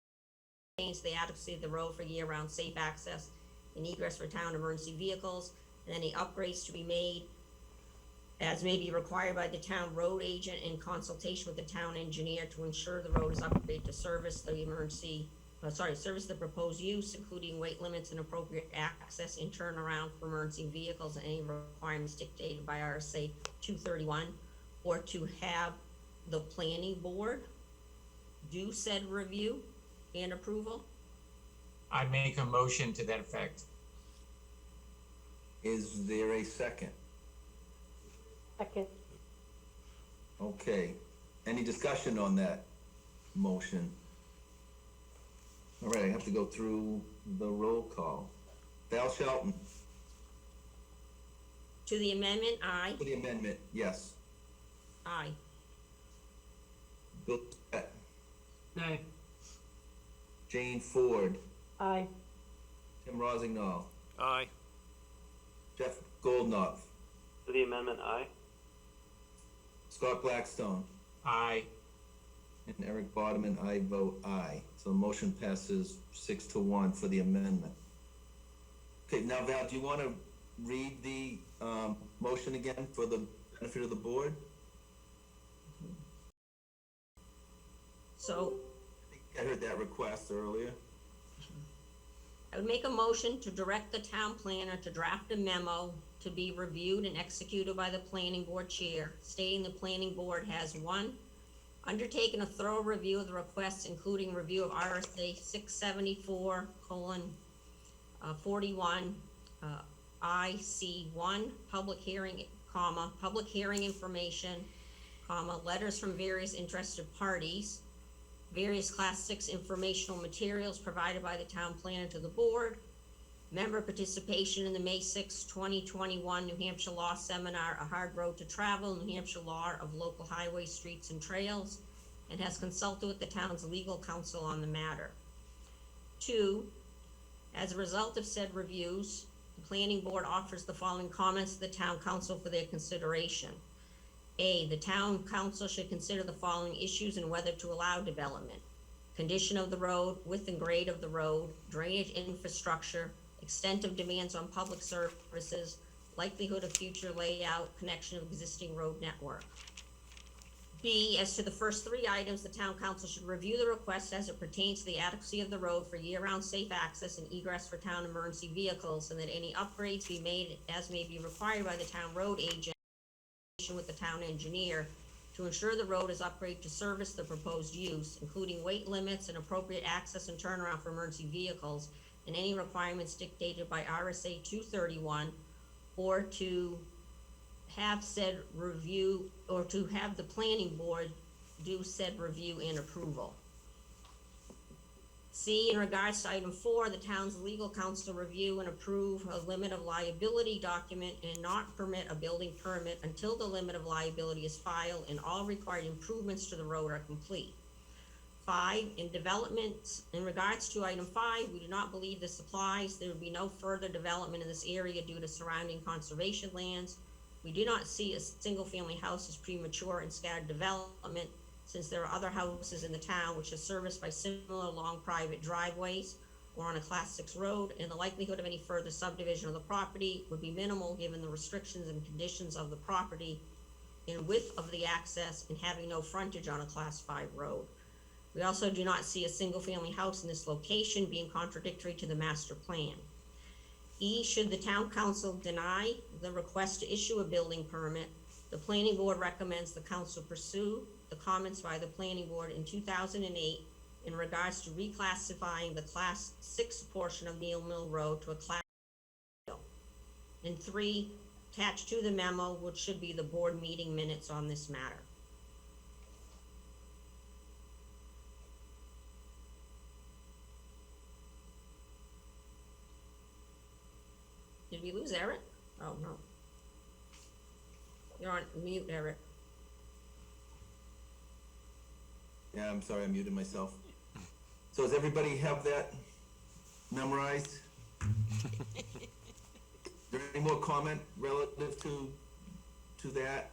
change the adequacy of the road for year-round safe access and egress for town emergency vehicles, and any upgrades to be made as may be required by the town road agent in consultation with the town engineer to ensure the road is upgraded to service the proposed use, including weight limits and appropriate access and turnaround for emergency vehicles and any requirements dictated by RSA 231, or to have the planning board do said review and approval. I make a motion to that effect. Is there a second? Second. Okay. Any discussion on that motion? All right, I have to go through the roll call. Val Shelton, To the amendment, aye. for the amendment, yes. Aye. Bill Pett, Nay. Jane Ford, Aye. Tim Rosignol, Aye. Jeff Goldknopf, To the amendment, aye. Scott Blackstone, Aye. and Eric Bodeman, I vote aye. So the motion passes 6-1 for the amendment. Okay, now Val, do you want to read the motion again for the benefit of the board? So I think I heard that request earlier. I would make a motion to direct the town planner to draft a memo to be reviewed and executed by the planning board chair, stating the planning board has, one, undertaken a thorough review of the requests, including review of RSA 674:41, IC1, public hearing, public hearing information, letters from various interested parties, various Class 6 informational materials provided by the town planner to the board, member participation in the May 6, 2021 New Hampshire Law Seminar, A Hard Road to Travel, New Hampshire Law of Local Highways, Streets, and Trails, and has consulted with the town's legal counsel on the matter. 2, as a result of said reviews, the planning board offers the following comments to the town council for their consideration. A, the town council should consider the following issues and whether to allow development: condition of the road, width and grade of the road, drainage infrastructure, extent of demands on public services, likelihood of future layout, connection of existing road network. B, as to the first three items, the town council should review the request as it pertains to the adequacy of the road for year-round safe access and egress for town emergency vehicles, and that any upgrades be made as may be required by the town road agent with the town engineer to ensure the road is upgraded to service the proposed use, including weight limits and appropriate access and turnaround for emergency vehicles, and any requirements dictated by RSA 231, or to have said review, or to have the planning board do said review and approval. C, in regards to item 4, the town's legal counsel review and approve a limit of liability document and not permit a building permit until the limit of liability is filed and all required improvements to the road are complete. 5, in developments, in regards to item 5, we do not believe this applies. There would be no further development in this area due to surrounding conservation lands. We do not see a single-family house as premature and scattered development, since there are other houses in the town which are serviced by similar long private driveways or on a Class 6 road, and the likelihood of any further subdivision of the property would be minimal given the restrictions and conditions of the property and width of the access and having no frontage on a Class 5 road. We also do not see a single-family house in this location being contradictory to the master plan. E, should the town council deny the request to issue a building permit, the planning board recommends the council pursue the comments by the planning board in 2008 in regards to reclassifying the Class 6 portion of Neal Mill Road to a Class 5. And 3, attached to the memo, which should be the board meeting minutes on this matter. Did we lose Eric? Oh, no. You're on mute, Eric. Yeah, I'm sorry, I muted myself. So does everybody have that memorized? Is there any more comment relative to that?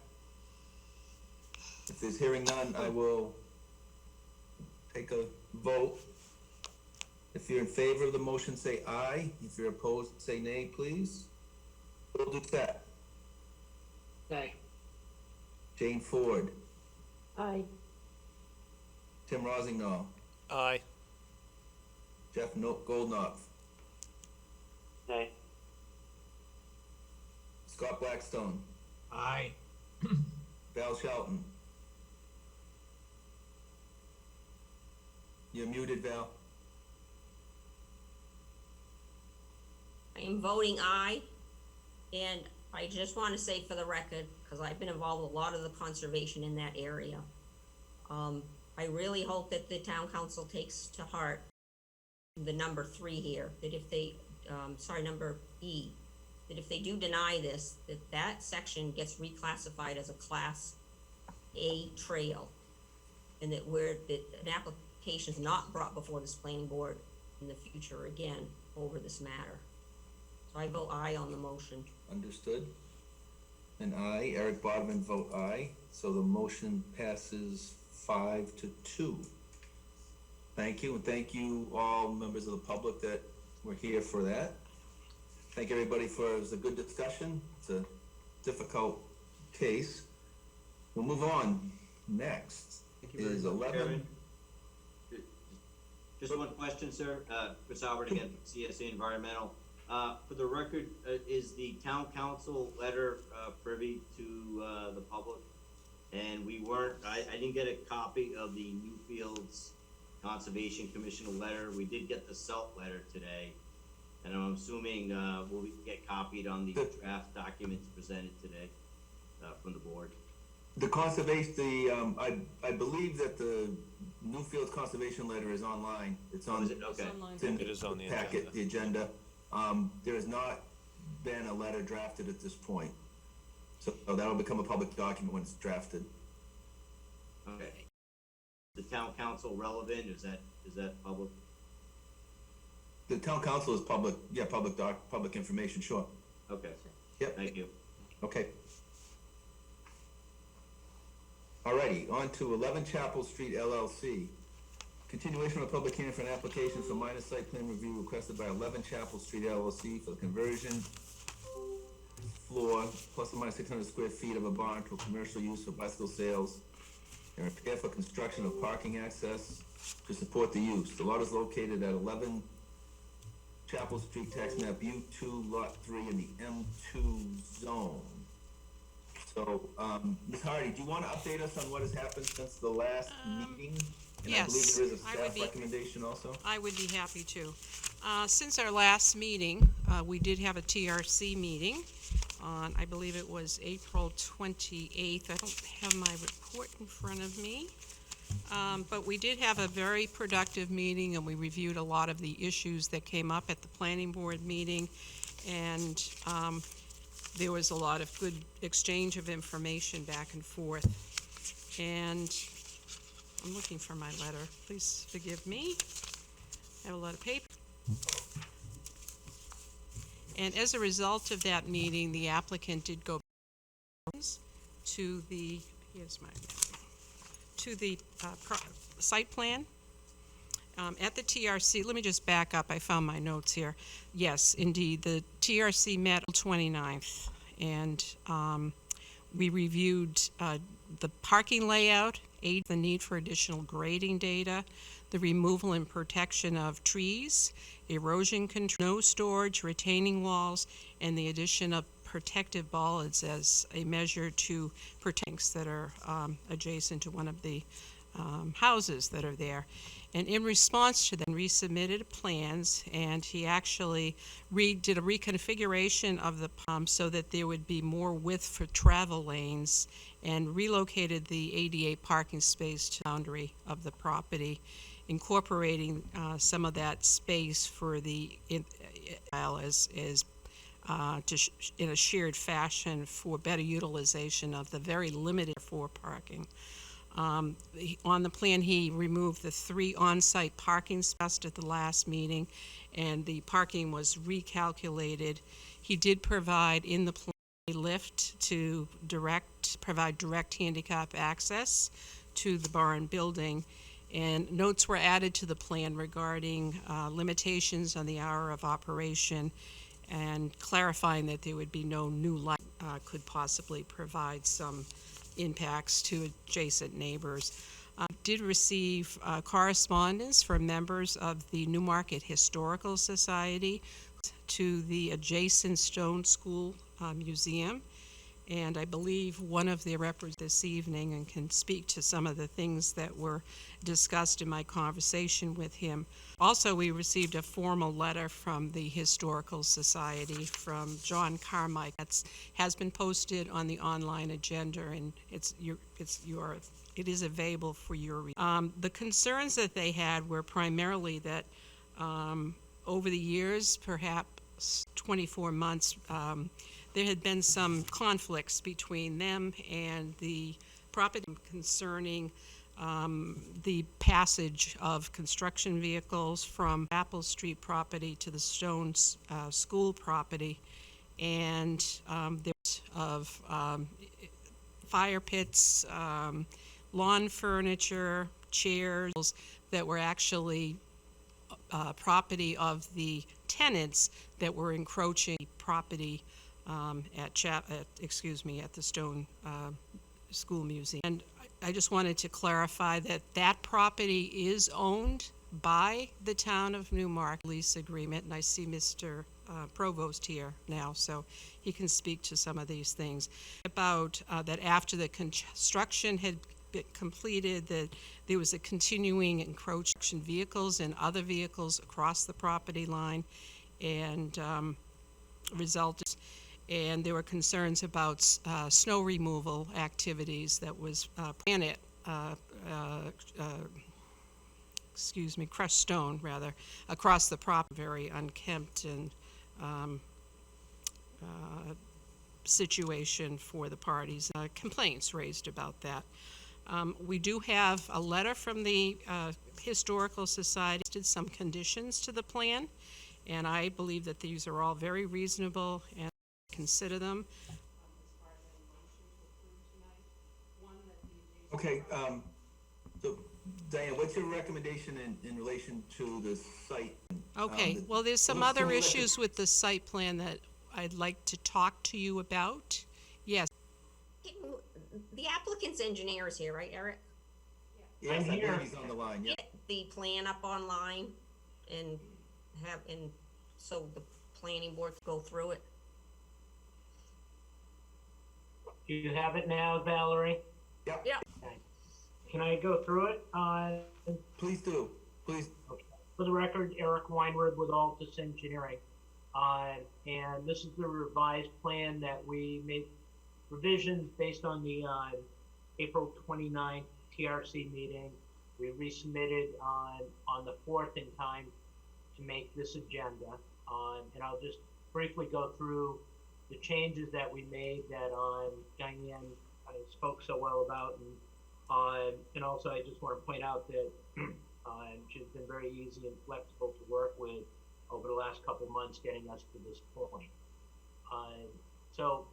If there's hearing none, I will take a vote. If you're in favor of the motion, say aye. If you're opposed, say nay, please. Bill Doucette. Nay. Jane Ford. Aye. Tim Rosignol. Aye. Jeff Goldknopf. Nay. Scott Blackstone. Aye. Val Shelton. You're muted, Val. I am voting aye, and I just want to say for the record, because I've been involved with a lot of the conservation in that area, I really hope that the town council takes to heart the number 3 here, that if they, number E, that if they do deny this, that section gets reclassified as a Class A trail, and that an application is not brought before this planning board in the future again over this matter. So I vote aye on the motion. Understood. And I, Eric Bodman, vote aye. So the motion passes 5-2. Thank you, and thank you all members of the public that were here for that. Thank everybody it was a good discussion. It's a difficult case. We'll move on. Next is 11. Chairman. Just one question, sir. Chris Albert again, from CSA Environmental. For the record, is the town council letter privy to the public? And I didn't get a copy of the Newfields Conservation Commission letter. We did get the SELT letter today. And I'm assuming we'll get copied on the draft documents presented today from the board. The conservation, I believe that the Newfields Conservation letter is online. It's on. Is it? Okay. It's in It is on the packet, agenda. the agenda. There has not been a letter drafted at this point. So that will become a public document when it's drafted. Okay. The town council relevant? Is that public? The town council is public, public information, sure. Okay. Yep. Thank you. Okay. Alrighty, on to 11 Chapel Street LLC. Continuation of a public hearing for an application for minor site plan review requested by 11 Chapel Street LLC for the conversion floor plus or minus 600 square feet of a barn to a commercial use for bicycle sales and repair for construction of parking access to support the use. The lot is located at 11 Chapel Street, tax map U2, lot 3 in the M2 zone. So, Ms. Hardy, do you want to update us on what has happened since the last meeting? And I believe yes, there is a I would staff recommendation also? I would be happy to. Since our last meeting, we did have a TRC meeting on, I believe it was April 28th. I don't have my report in front of me. But we did have a very productive meeting, and we reviewed a lot of the issues that came up at the planning board meeting. And there was a lot of good exchange of information back and forth. And I'm looking for my letter. Please forgive me. I have a lot of paper. And as a result of that meeting, the applicant did go to the, here's my map, to the site plan. At the TRC, let me just back up, I found my notes here. Yes, indeed, the TRC met on 29th, and we reviewed the parking layout, the need for additional grading data, the removal and protection of trees, erosion control, snow storage, retaining walls, and the addition of protective bollards as a measure to protect that are adjacent to one of the houses that are there. And in response to them, resubmitted plans, and he actually did a reconfiguration of the so that there would be more width for travel lanes, and relocated the ADA parking space to the boundary of the property, incorporating some of that space for the in a shared fashion for better utilization of the very limited for parking. On the plan, he removed the 3 on-site parking spots at the last meeting, and the parking was recalculated. He did provide in the plan a lift to provide direct handicap access to the barn building, and notes were added to the plan regarding limitations on the hour of operation and clarifying that there would be no new light could possibly provide some impacts to adjacent neighbors. Did receive correspondence from members of the Newmarket Historical Society to the adjacent Stone School Museum, and I believe one of the representatives this evening and can speak to some of the things that were discussed in my conversation with him. Also, we received a formal letter from the Historical Society from John Carmike. Has been posted on the online agenda, and it is available for your reading. The concerns that they had were primarily that over the years, perhaps 24 months, there had been some conflicts between them and the property concerning the passage of construction vehicles from Apple Street property to the Stone School property, and there's of fire pits, lawn furniture, chairs that were actually property of the tenants that were encroaching property at the Stone School Museum. And I just wanted to clarify that that property is owned by the town of Newmarket, lease agreement, and I see Mr. Provost here now, so he can speak to some of these things. About that after the construction had been completed, that there was a continuing encroaching vehicles and other vehicles across the property line, and and there were concerns about snow removal activities that was crushed stone rather, across the property, very unkempt and situation for the parties. Complaints raised about that. We do have a letter from the Historical Society, did some conditions to the plan, and I believe that these are all very reasonable and consider them. Okay, so Diane, what's your recommendation in relation to the site? Okay, well, there's some other issues with the site plan that I'd like to talk to you about. Yes. The applicant's engineer is here, right, Eric? Yes, I'm I here. believe he's on the line, yeah. Get the plan up online and so the planning board can go through it. Do you have it now, Valerie? Yep. Yeah. Okay. Can I go through it? Please do, please. Okay. For the record, Eric Weinrod with Altus Engineering. And this is the revised plan that we made revisions based on the April 29th TRC meeting. We resubmitted on the 4th in time to make this agenda. And I'll just briefly go through the changes that we made that Diane spoke so well about, and also I just want to point out that she's been very easy and flexible to work with over the last couple months getting us to this point. So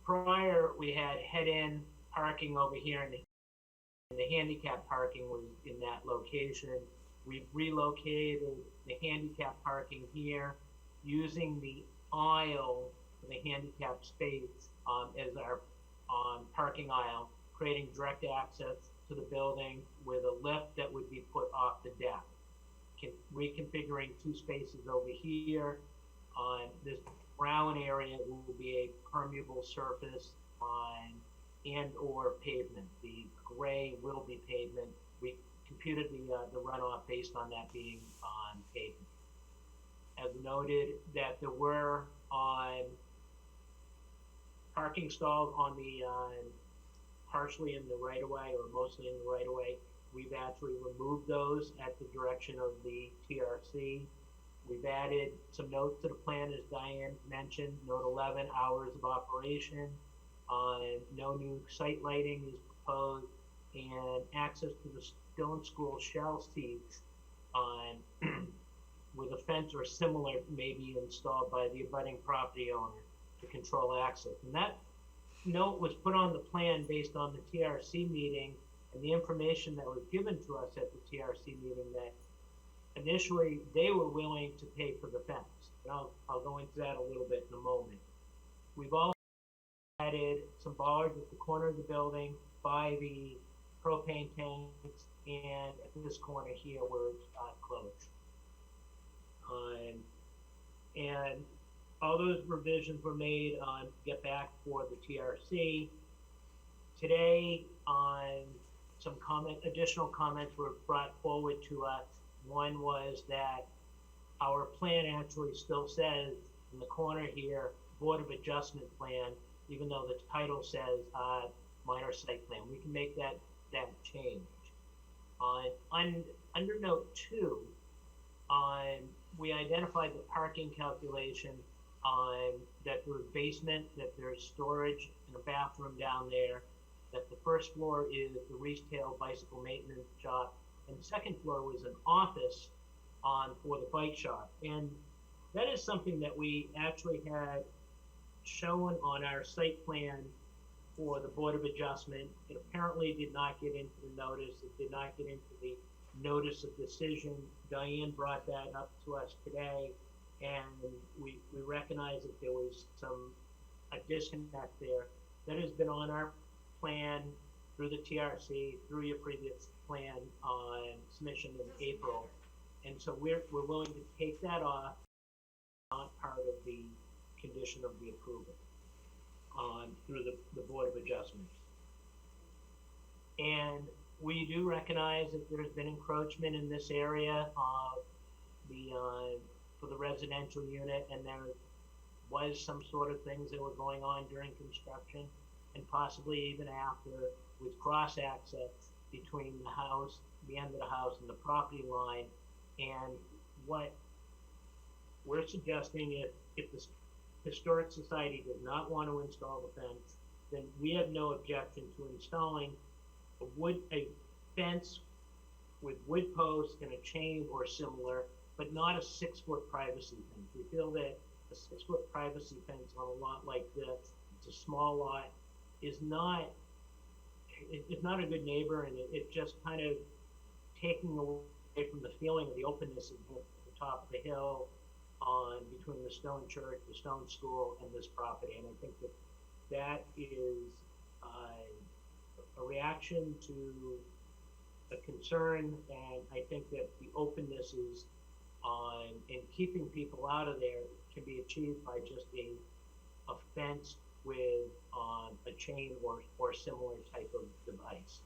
prior we had head-in parking over here, and the handicap parking was in that location. We've relocated the handicap parking here using the aisle, the handicap space as our parking aisle, creating direct access to the building with a lift that would be put off the deck. Reconfiguring 2 spaces over here. This brown area will be a permeable surface and or pavement. The gray will be pavement. We computed the runoff based on that being on pavement. As noted, that there were parking stalls on the partially in the right-of-way or mostly in the right-of-way. We've actually removed those at the direction of the TRC. We've added some notes to the plan, as Diane mentioned. Note 11, hours of operation. No new site lighting is proposed. and access to the Stone School shall cease on with a fence or similar may be installed by the abutting property owner to control access. And that note was put on the plan based on the TRC meeting and the information that was given to us at the TRC meeting, that initially they were willing to pay for the fence. And I'll go into that a little bit in a moment. We've also added some bollards at the corner of the building by the propane tanks and at this corner here where it's closed. And all those revisions were made on Get Back for the TRC. Today, some additional comments were brought forward to us. One was that our plan actually still says in the corner here, Board of Adjustment Plan, even though the title says minor site plan. We can make that change. Under note 2, we identified the parking calculation that there's basement, that there's storage and a bathroom down there, that the first floor is the retail bicycle maintenance shop, and the second floor was an office for the bike shop. And that is something that we actually had shown on our site plan for the Board of Adjustment. It apparently did not get into the notice. It did not get into the notice of decision. Diane brought that up to us today, and we recognize that there was a disconnect there. That has been on our plan through the TRC, through your previous plan submission in April. And so we're willing to take that off, not part of the condition of the approval through the Board of Adjustments. And we do recognize that there's been encroachment in this area for the residential unit, and there was some sort of things that were going on during construction and possibly even after, with cross access between the end of the house and the property line. And what we're suggesting, if the Historic Society does not want to install the fence, then we have no objection to installing a fence with wood posts and a chain or similar, but not a 6-foot privacy fence. We feel that a 6-foot privacy fence on a lot like this, it's a small lot, is not a good neighbor, and it just kind of taking away from the feeling of the openness of the top of the hill between the Stone Church, the Stone School, and this property. And I think that is a reaction to a concern, and I think that the openness is in keeping people out of there can be achieved by just a fence with a chain or similar type of device.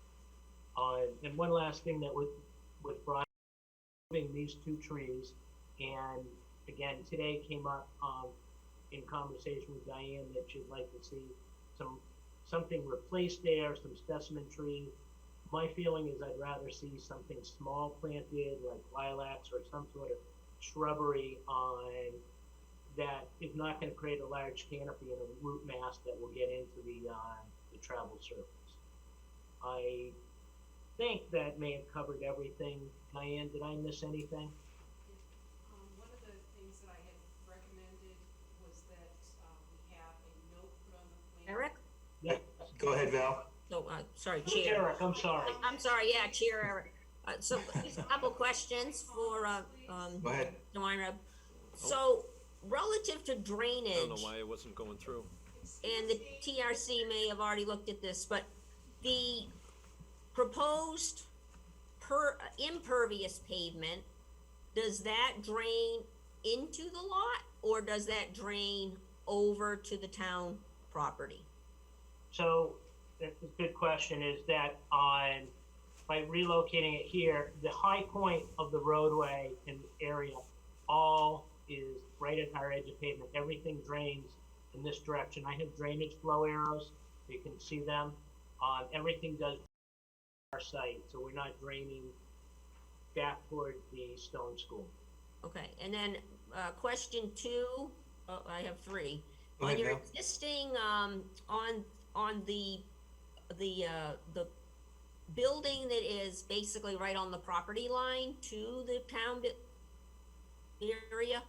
And one last thing that with Brian, moving these 2 trees, and again, today came up in conversation with Diane that she'd like to see something replaced there, some specimen trees. My feeling is I'd rather see something small planted, like lilacs or some sort of shrubbery that is not going to create a large canopy and a root mass that will get into the travel surface. I think that may have covered everything. Diane, did I miss anything? One of the things that I had recommended was that we have a note put on the plan. Eric? Yeah. Go ahead, Val. No, sorry, Chair. Eric, I'm sorry. I'm sorry, yeah, Chair Eric. So just a couple questions for Go ahead. Dwyer. So relative to drainage, I don't know why it wasn't going through. and the TRC may have already looked at this, but the proposed impervious pavement, does that drain into the lot, or does that drain over to the town property? So that's a good question, is that by relocating it here, the high point of the roadway and area all is right at our edge of pavement. Everything drains in this direction. I have drainage flow arrows. You can see them. Everything does our site, so we're not draining back toward the Stone School. Okay, and then question 2, I have 3. Go On ahead, your Val. existing, on the building that is basically right on the property line to the town area,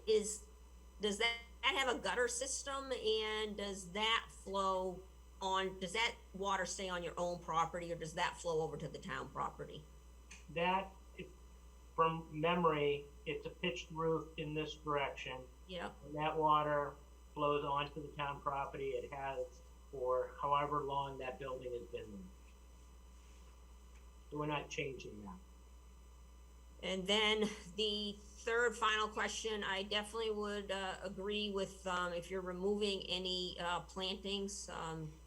does that have a gutter system, and does that water stay on your own property, or does that flow over to the town property? That, from memory, it's a pitched roof in this direction. Yeah. And that water flows onto the town property. It has for however long that building has been there. So we're not changing that. And then the third final question, I definitely would agree with, if you're removing any plantings,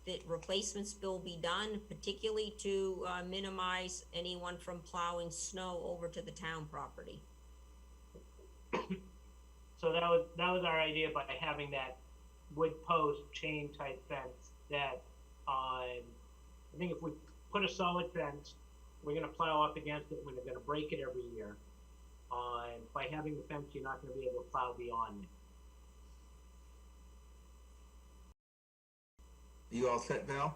that replacements will be done, particularly to minimize anyone from plowing snow over to the town property. So that was our idea, by having that wood post chain type fence that, I think if we put a solid fence, we're gonna plow up against it, we're gonna break it every year. By having the fence, you're not gonna be able to plow beyond it. You all set, Val?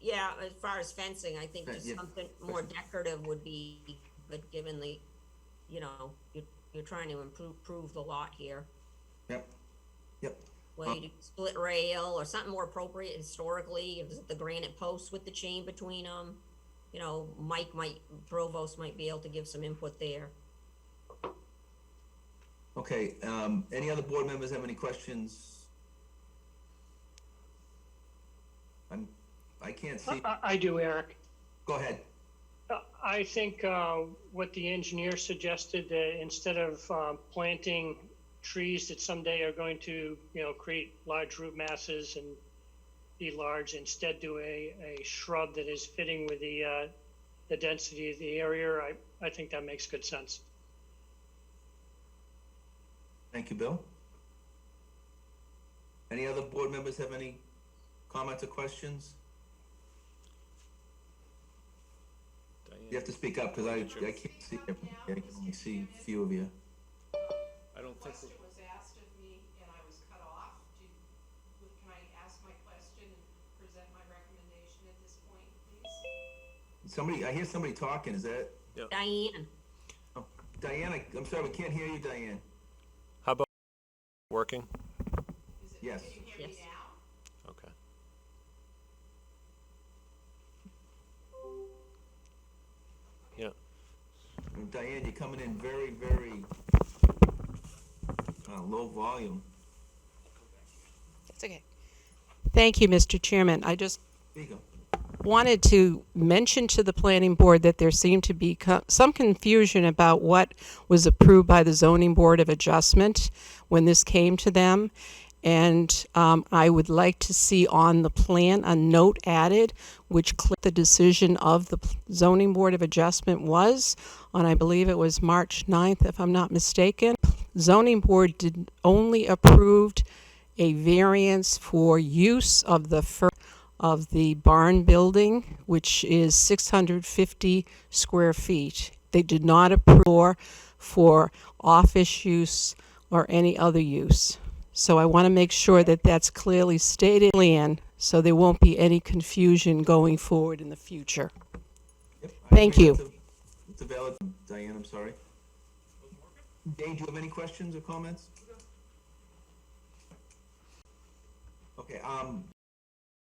Yeah, as far as fencing, I think just Yeah. something more decorative would be, but given the, you're trying to improve the lot here. Yep. Well, you do split rail or something more appropriate historically, is it the granite posts with the chain between them? Provost might be able to give some input there. Okay, any other board members have any questions? I can't see. I do, Eric. Go ahead. I think what the engineer suggested, instead of planting trees that someday are going to, create large root masses and be large, instead do a shrub that is fitting with the density of the area. I think that makes good sense. Thank you, Bill. Any other board members have any comments or questions? You have to speak up, because I can't see everybody. I can only see a few of you. I don't think. Question was asked of me and I was cut off. Can I ask my question and present my recommendation at this point, please? I hear somebody talking, is that? Yeah. Diane, Oh, Diane, I'm sorry, we can't hear you, Diane. How about working? Yes. Can you hear me Yes. now? Okay. Yeah. Diane, you're coming in very, very low volume. That's okay. Thank you, Mr. Chairman. I just There you go. wanted to mention to the planning board that there seemed to be some confusion about what was approved by the zoning board of adjustment when this came to them. And I would like to see on the plan a note added which the decision of the zoning board of adjustment was on, I believe it was March 9th, if I'm not mistaken. Zoning board only approved a variance for use of the barn building, which is 650 square feet. They did not approve for office use or any other use. So I want to make sure that that's clearly stated, so there won't be any confusion going forward in the future. Yep, I Thank agree. you. It's a valid, Diane, I'm sorry. Dane, do you have any questions or comments? Okay, I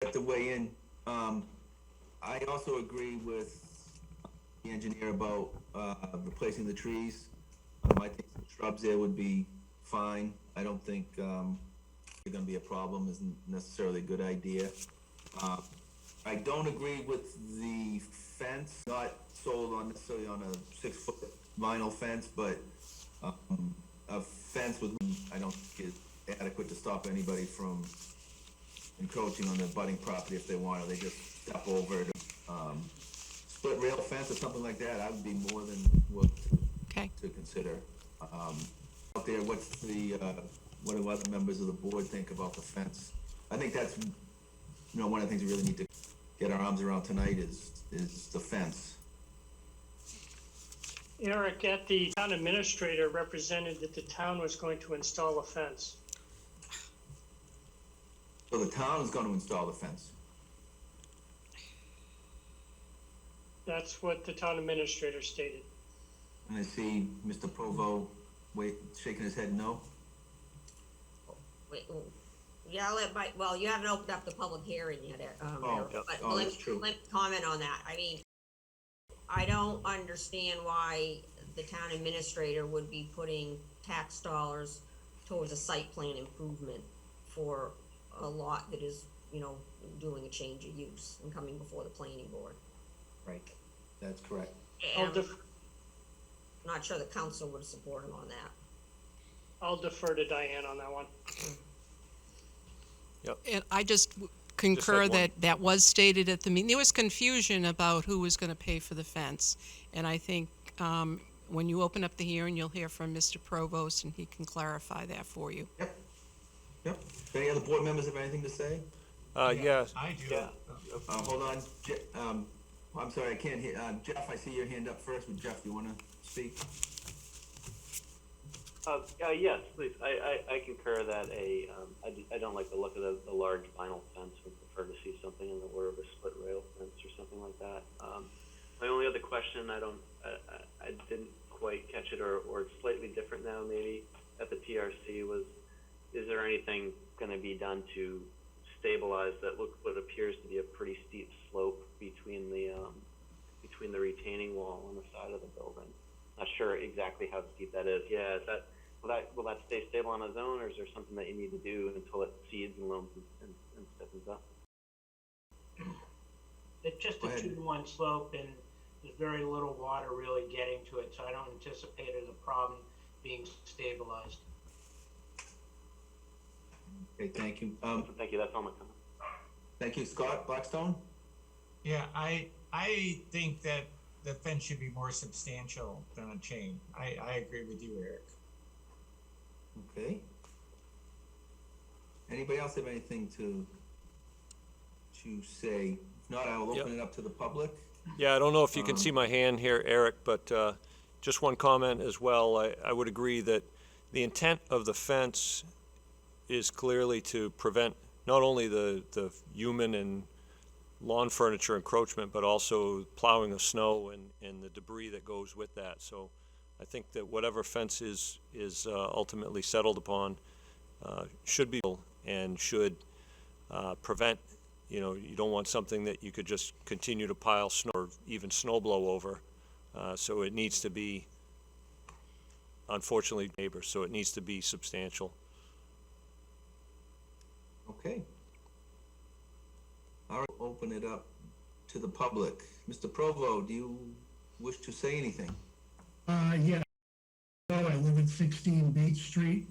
have to weigh in. I also agree with the engineer about replacing the trees. I think some shrubs there would be fine. I don't think they're gonna be a problem, isn't necessarily a good idea. I don't agree with the fence, not sold on necessarily on a 6-foot vinyl fence, but a fence with, I don't think is adequate to stop anybody from encroaching on the abutting property if they want, or they just step over it. Split rail fence or something like that, I would be more than willing to consider. Out there, what do other members of the board think about the fence? I think that's, one of the things we really need to get our arms around tonight is the fence. Eric, at the town administrator represented that the town was going to install a fence. So the town is going to install the fence. That's what the town administrator stated. And I see Mr. Provo shaking his head no. Wait, yeah, I'll let Mike, well, you haven't opened up the public hearing yet, Oh, but oh, let that's true. me comment on that. I mean, I don't understand why the town administrator would be putting tax dollars towards a site plan improvement for a lot that is, you know, doing a change of use and coming before the planning board. Right. That's correct. And I'm not sure the council would support him on that. I'll defer to Diane on that one. And I just concur one. that that was stated at the meeting. There was confusion about who was going to pay for the fence. And I think when you open up the hearing, you'll hear from Mr. Provost, and he can clarify that for you. Yep. Yep. Do any other board members have anything to say? Yeah, I do. Yeah. Hold on. I'm sorry, I can't hear. Jeff, I see your hand up first. Jeff, do you want to speak? Yes, please. I concur that I don't like the look of the large vinyl fence. I prefer to see something in the order of a split rail fence or something like that. My only other question, I didn't quite catch it, or it's slightly different now maybe at the PRC, was, is there anything going to be done to stabilize that what appears to be a pretty steep slope between the retaining wall on the side of the building? Not sure exactly how steep that is. Yeah, will that stay stable on its own, or is there something that you need to do until it seeds and loams and stiffens up? It's just a 2-to-1 slope, and there's very little water really getting to it, so I don't anticipate it as a problem being stabilized. Okay, thank you. Thank you. That's all my comment. Thank you, Scott Blackstone. Yeah, I think that the fence should be more substantial than a chain. I agree with you, Eric. Okay. Anybody else have anything to say? If not, I will open it up to the public. Yeah, I don't know if you can see my hand here, Eric, but just one comment as well. I would agree that the intent of the fence is clearly to prevent not only the human and lawn furniture encroachment, but also plowing of snow and the debris that goes with that. So I think that whatever fence is ultimately settled upon should be and should prevent, you know, you don't want something that you could just continue to pile snow or even snow blow over. So it needs to be, unfortunately, neighbors, so it needs to be substantial. Okay. All right, open it up to the public. Mr. Provo, do you wish to say anything? Yeah. I live at 16 Beach Street.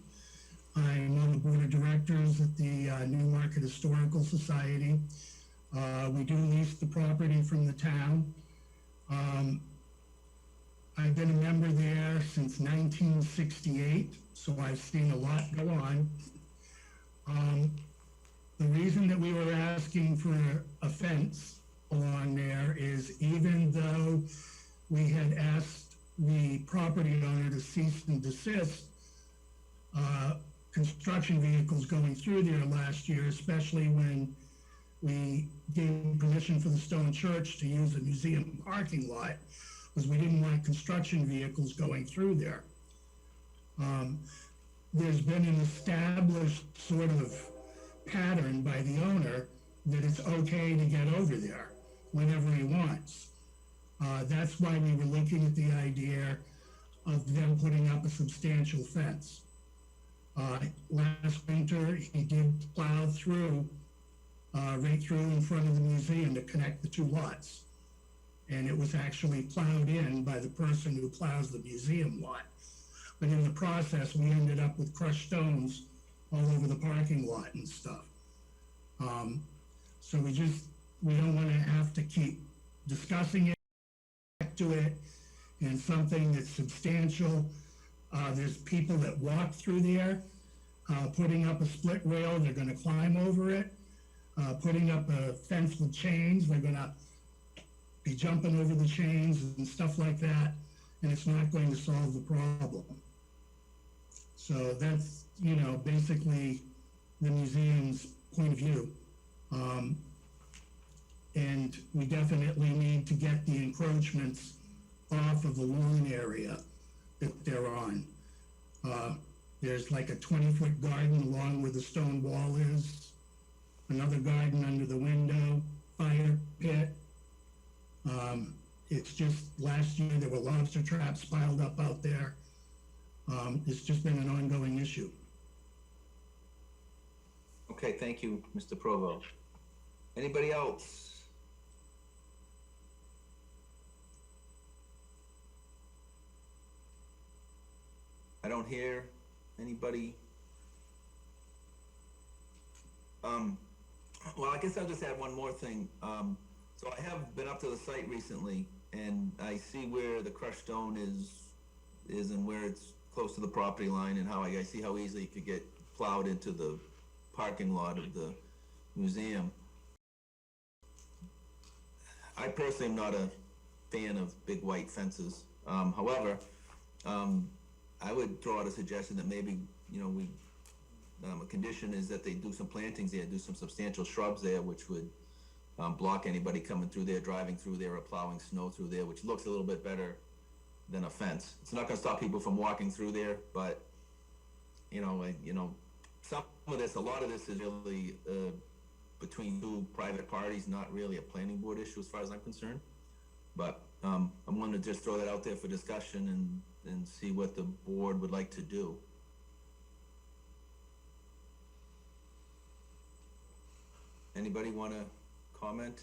I'm on the board of directors at the Newmarket Historical Society. We do lease the property from the town. I've been a member there since 1968, so I've seen a lot go on. The reason that we were asking for a fence along there is, even though we had asked the property owner to cease and desist construction vehicles going through there last year, especially when we gave permission for the Stone Church to use a museum parking lot, was we didn't want construction vehicles going through there. There's been an established sort of pattern by the owner that it's okay to get over there whenever he wants. That's why we were looking at the idea of them putting up a substantial fence. Last winter, he did plow through, right through in front of the museum to connect the two lots. And it was actually plowed in by the person who plows the museum lot. But in the process, we ended up with crushed stones all over the parking lot and stuff. So we don't want to have to keep discussing it, back to it, and something that's substantial. There's people that walk through there, putting up a split rail, they're gonna climb over it. Putting up a fence with chains, they're gonna be jumping over the chains and stuff like that, and it's not going to solve the problem. So that's, you know, basically the museum's point of view. And we definitely need to get the encroachments off of the lawn area that they're on. There's like a 20-foot garden along where the stone wall is, another garden under the window, fire pit. It's just, last year there were lobster traps piled up out there. It's just been an ongoing issue. Okay, thank you, Mr. Provo. Anybody else? I don't hear anybody. Well, I guess I'll just add one more thing. So I have been up to the site recently, and I see where the crushed stone is and where it's close to the property line, and how I see how easily it could get plowed into the parking lot of the museum. I personally am not a fan of big white fences. However, I would throw out a suggestion that maybe, a condition is that they do some plantings there, do some substantial shrubs there, which would block anybody coming through there, driving through there, or plowing snow through there, which looks a little bit better than a fence. It's not gonna stop people from walking through there, but, some of this, a lot of this is really between two private parties, not really a planning board issue as far as I'm concerned. But I'm willing to just throw that out there for discussion and see what the board would like to do. Anybody want to comment?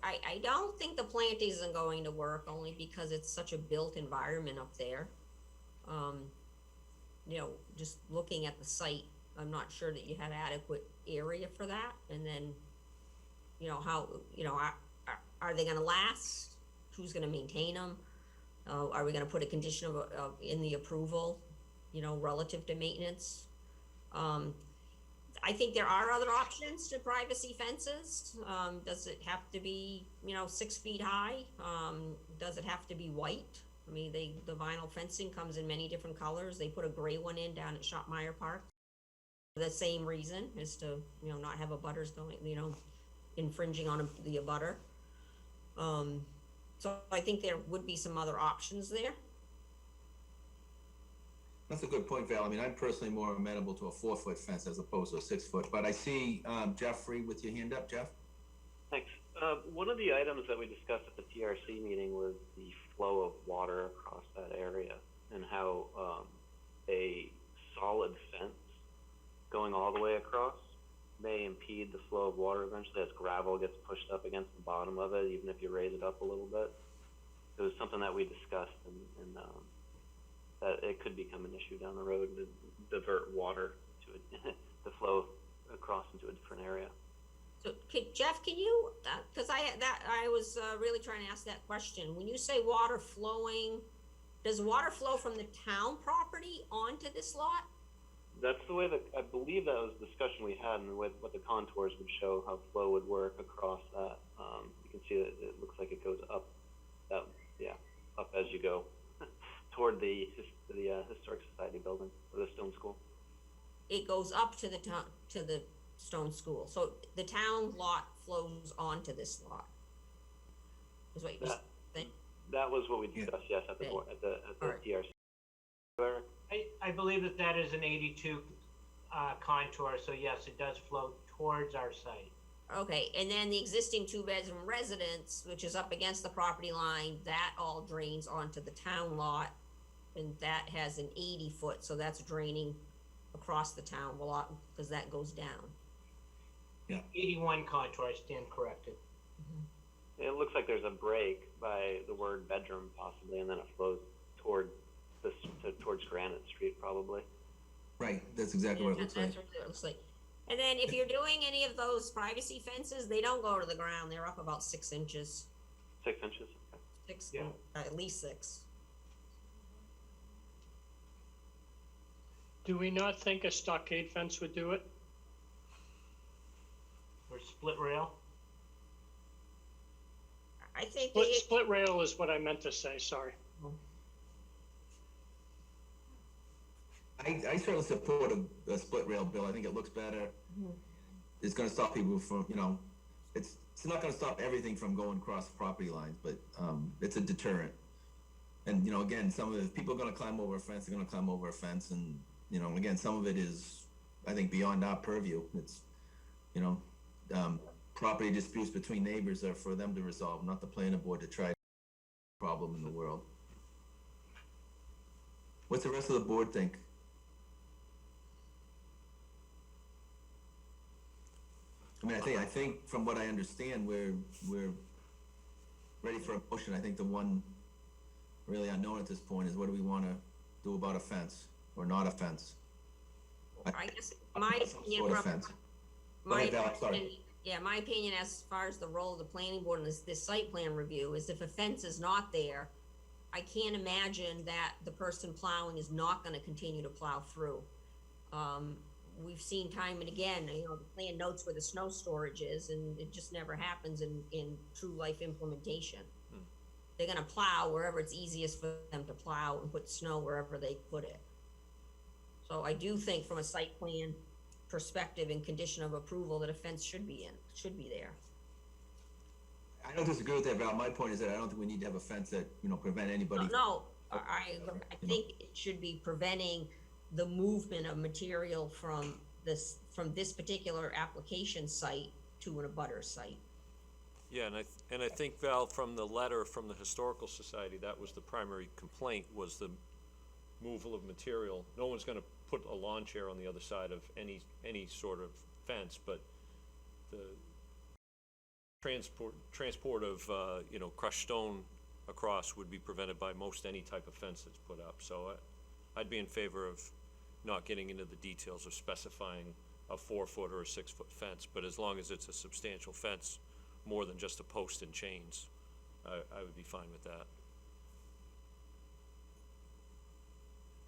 I don't think the planting isn't going to work, only because it's such a built environment up there. Just looking at the site, I'm not sure that you have adequate area for that. And then, are they gonna last? Who's gonna maintain them? Are we gonna put a condition of in the approval, relative to maintenance? I think there are other options to privacy fences. Does it have to be, 6 feet high? Does it have to be white? I mean, the vinyl fencing comes in many different colors. They put a gray one in down at Shopmeyer Park. The same reason is to, not have abutters going, infringing on the abutter. So I think there would be some other options there. That's a good point, Val. I mean, I'm personally more amenable to a 4-foot fence as opposed to a 6-foot, but I see Jeffrey with your hand up. Jeff? Thanks. One of the items that we discussed at the TRC meeting was the flow of water across that area, and how a solid fence going all the way across may impede the flow of water eventually as gravel gets pushed up against the bottom of it, even if you raise it up a little bit. It was something that we discussed, and that it could become an issue down the road to divert water to flow across into a different area. So, Jeff, can you, because I was really trying to ask that question. When you say water flowing, does water flow from the town property onto this lot? That's the way that, I believe that was the discussion we had, and what the contours would show how flow would work across that. You can see that it looks like it goes up, up as you go toward the Historic Society building, or the Stone School. It goes up to the Stone School. So the town lot flows onto this lot, is what you're saying? That was what we discussed, yes, at the board, at the TRC. I believe that is an 82 contour, so yes, it does flow towards our site. Okay, and then the existing 2-bedroom residence, which is up against the property line, that all drains onto the town lot, and that has an 80-foot, so that's draining across the town lot because that goes down. Yeah. 81 contour, I stand corrected. It looks like there's a break by the word bedroom possibly, and then it flows towards Granite Street probably. Right, that's exactly what it looks like. That's what it looks like. And then if you're doing any of those privacy fences, they don't go to the ground. They're up about 6 inches. 6 inches? Okay. 6, Yeah. At least 6. Do we not think a stockade fence would do it? Or split rail? I think Split rail is what I meant to say, sorry. I certainly support a split rail bill. I think it looks better. It's going to stop people from, it's not gonna stop everything from going across property lines, but, it's a deterrent. And, you know, again, if people are gonna climb over a fence, they're gonna climb over a fence, and, you know, again, some of it is, I think, beyond our purview. It's, you know, property disputes between neighbors are for them to resolve, not the planning board to try to problem in the world. What's the rest of the board think? I mean, I think from what I understand, we're ready for a motion. I think the one really unknown at this point is what do we want to do about a fence or not a fence? I guess my opinion Sort of from, fence. Go my ahead, Val, sorry. opinion, yeah, my opinion as far as the role of the planning board in this site plan review is if a fence is not there, I can't imagine that the person plowing is not gonna continue to plow through. We've seen time and again, you know, the plan notes where the snow storage is, and it just never happens in true life implementation. They're gonna plow wherever it's easiest for them to plow and put snow wherever they put it. So I do think from a site plan perspective and condition of approval that a fence should be there. I don't disagree with that, Val. My point is that I don't think we need to have a fence that, you know, prevent anybody. No, I think it should be preventing the movement of material from this particular application site to an abutter site. Yeah, and I think, Val, from the letter from the Historical Society, that was the primary complaint, was the removal of material. No one's gonna put a lawn chair on the other side of any sort of fence, but the transport of, you know, crushed stone across would be prevented by most any type of fence that's put up. So I'd be in favor of not getting into the details of specifying a 4-foot or a 6-foot fence, but as long as it's a substantial fence, more than just a post and chains, I would be fine with that.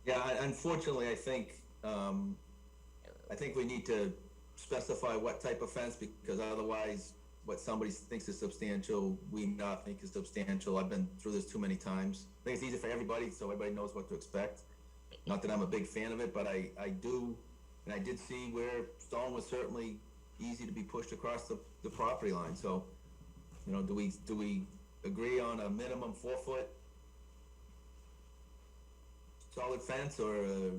Yeah, unfortunately, I think we need to specify what type of fence, because otherwise, what somebody thinks is substantial, we not think is substantial. I've been through this too many times. I think it's easy for everybody, so everybody knows what to expect. Not that I'm a big fan of it, but I do, and I did see where stone was certainly easy to be pushed across the property line. So, you know, do we agree on a minimum 4-foot solid fence, or a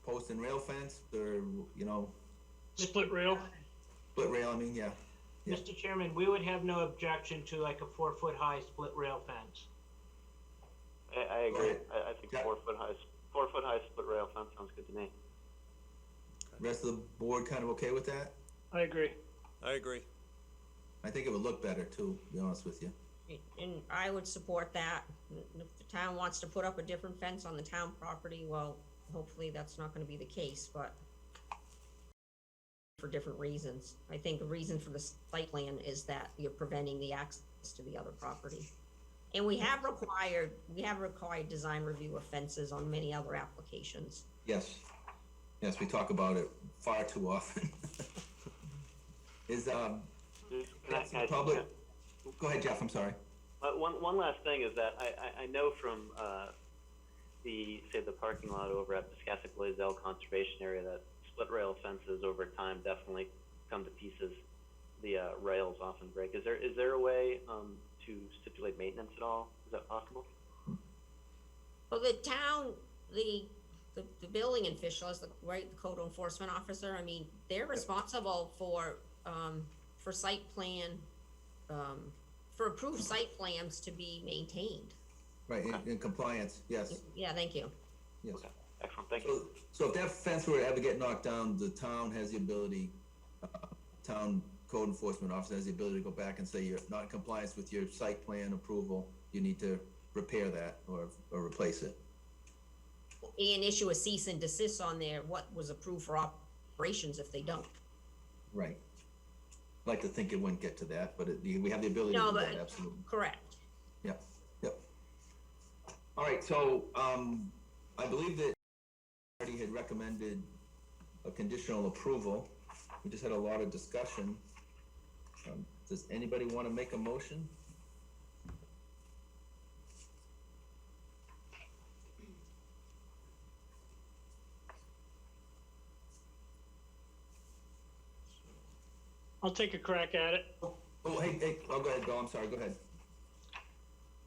post and rail fence, or, you know? Split rail? Split rail, I mean, yeah. Yeah. Mr. Chairman, we would have no objection to like a 4-foot high split rail fence. I agree. Right. I think Yeah. 4-foot high split rail fence sounds good to me. Rest of the board kind of okay with that? I agree. I agree. I think it would look better too, to be honest with you. And I would support that. If the town wants to put up a different fence on the town property, well, hopefully that's not gonna be the case, but for different reasons. I think the reason for the site plan is that you're preventing the access to the other property. And we have required design review of fences on many other applications. Yes. Yes, we talk about it far too often. Is, Can I public, go ahead, Jeff, I'm sorry. One last thing is that I know from the parking lot over at the Scassi-Blaisdell Conservation Area that split rail fences over time definitely come to pieces. The rails often break. Is there a way to stipulate maintenance at all? Is that possible? Well, the town, the building official is the code enforcement officer. I mean, they're responsible for site plan, for approved site plans to be maintained. Right, in compliance, yes. Yeah, thank you. Yes. Okay, excellent, thank you. So if that fence were to ever get knocked down, the town has the ability, town code enforcement officer has the ability to go back and say you're not in compliance with your site plan approval, you need to repair that or replace it. And issue a cease and desist on there, what was approved for operations if they don't. Right. I'd like to think it wouldn't get to that, but we have the ability to do that, absolutely. Correct. Yep. All right, so, I believe that already had recommended a conditional approval. We just had a lot of discussion. Does anybody want to make a motion? I'll take a crack at it. Oh, hey, oh, go ahead, Bill, I'm sorry, go ahead.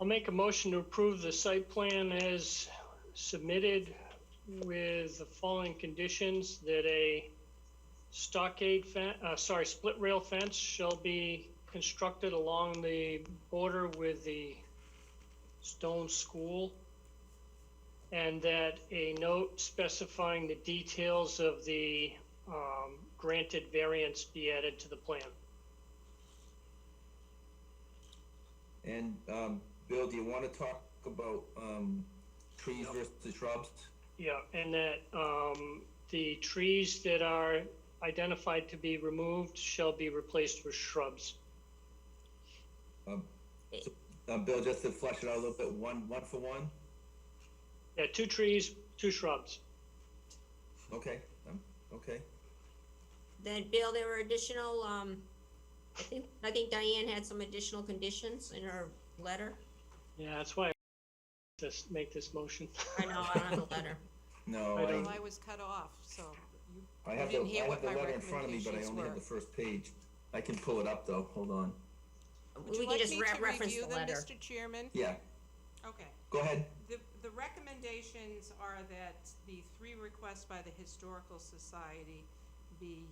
I'll make a motion to approve the site plan as submitted with the following conditions: that a split rail fence shall be constructed along the border with the stone school, and that a note specifying the details of the granted variance be added to the plan. And, Bill, do you wanna talk about, trees versus shrubs? Yeah, and that the trees that are identified to be removed shall be replaced with shrubs. Bill, just to flesh it out a little bit, one for one? Yeah, 2 trees, 2 shrubs. Okay, okay. Then, Bill, there were additional, I think Diane had some additional conditions in her letter. Yeah, that's why I just make this motion. I know, I don't have the letter. No, I don't- Well, I was cut off, so you I have didn't hear what my letter in front of me, but I recommendations only have were. the first page. I can pull it up though, hold on. Would We you can like just me to reference review the them, letter. Mr. Chairman? Yeah, Okay. go ahead. The recommendations are that the 3 requests by the Historical Society be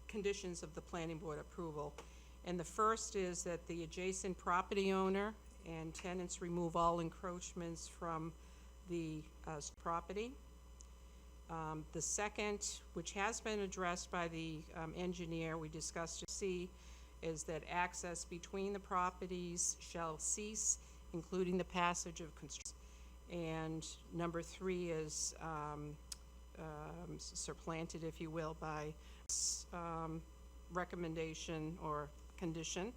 conditions of the planning board approval. And the first is that the adjacent property owner and tenants remove all encroachments from the property. The second, which has been addressed by the engineer, we discussed to see, is that access between the properties shall cease, including the passage of construction. And number 3 is supplanted, if you will, by recommendation or condition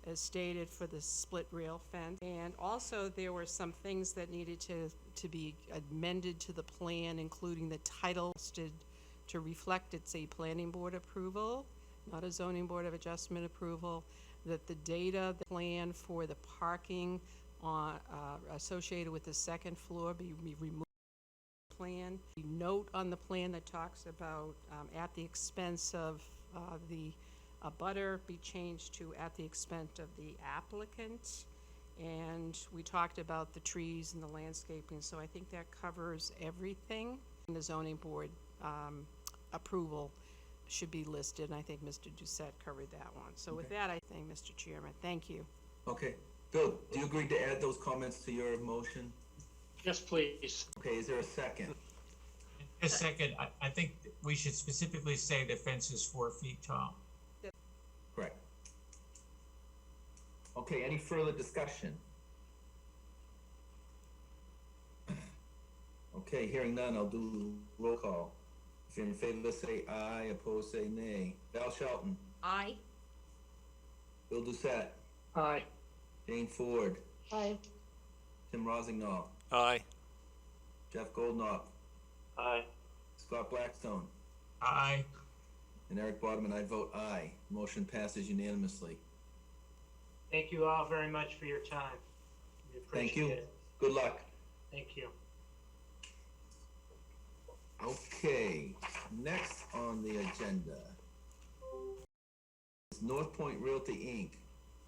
as stated for the split rail fence. And also there were some things that needed to be amended to the plan, including the title to reflect it's a planning board approval, not a zoning board of adjustment approval, that the data, the plan for the parking associated with the second floor be removed. Plan. The note on the plan that talks about at the expense of the abutter be changed to at the expense of the applicant. And we talked about the trees and the landscaping, so I think that covers everything. And the zoning board approval should be listed, and I think Mr. Doucette covered that one. So with that, I think, Mr. Chairman, thank you. Okay, Bill, do you agree to add those comments to your motion? Yes, please. Okay, is there a second? Just a second, I think we should specifically say the fence is 4 feet tall. Correct. Okay, any further discussion? Okay, hearing none, I'll do roll call. If you're in favor, say aye, opposed, say nay. Val Shelton, Aye. Bill Doucette, Aye. Jane Ford, Aye. Tim Rosignol, Aye. Jeff Goldknop, Aye. Scott Blackstone, Aye. and Eric Bodeman, I vote aye. Motion passes unanimously. Thank you all very much for your time. We Thank you. appreciate it. Good luck. Thank you. Okay, next on the agenda is North Point Realty, Inc.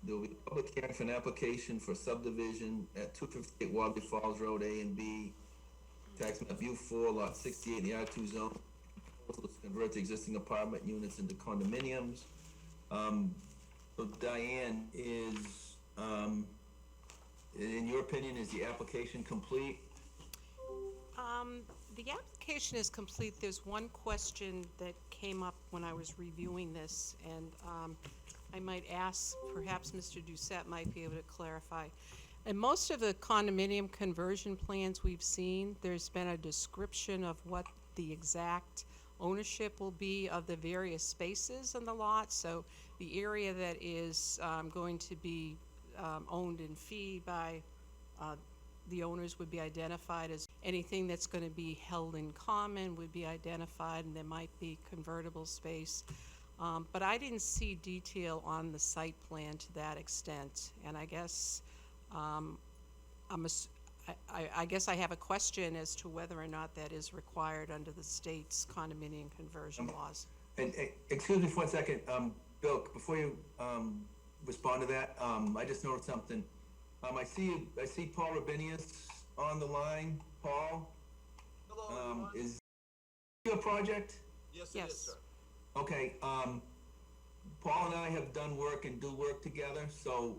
There will be a public hearing for an application for subdivision at 258 Waterloo Falls Road, A and B, tax map U4, lot 68 in the R2 zone. Proposal is to convert the existing apartment units into condominiums. So Diane, in your opinion, is the application complete? The application is complete. There's one question that came up when I was reviewing this, and I might ask, perhaps Mr. Doucette might be able to clarify. In most of the condominium conversion plans we've seen, there's been a description of what the exact ownership will be of the various spaces on the lot. So the area that is going to be owned in fee by the owners would be identified as anything that's going to be held in common would be identified, and there might be convertible space. But I didn't see detail on the site plan to that extent, and I guess I guess I have a question as to whether or not that is required under the state's condominium conversion laws. And excuse me for 1 second, Bill, before you, respond to that, I just noticed something. I see Paul Rabinius on the line. Paul? Hello, Is your project? Yes, Yes. it is, sir. Okay, Paul and I have done work and do work together, so,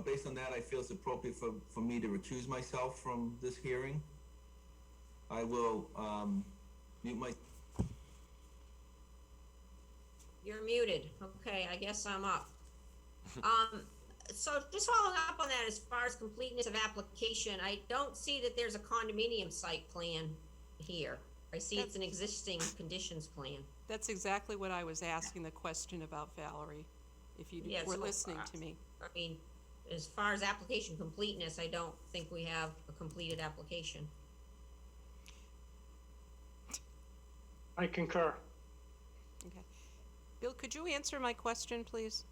based on that, I feel it's appropriate for me to recuse myself from this hearing. I will, mute my, You're muted. Okay, I guess I'm up. So just following up on that, as far as completeness of application, I don't see that there's a condominium site plan here. I see it's an existing conditions plan. That's exactly what I was asking the question about, Valerie, if you Yeah, were so, listening to me. I mean, as far as application completeness, I don't think we have a completed application. I concur. Okay. Bill, could you answer my question, please?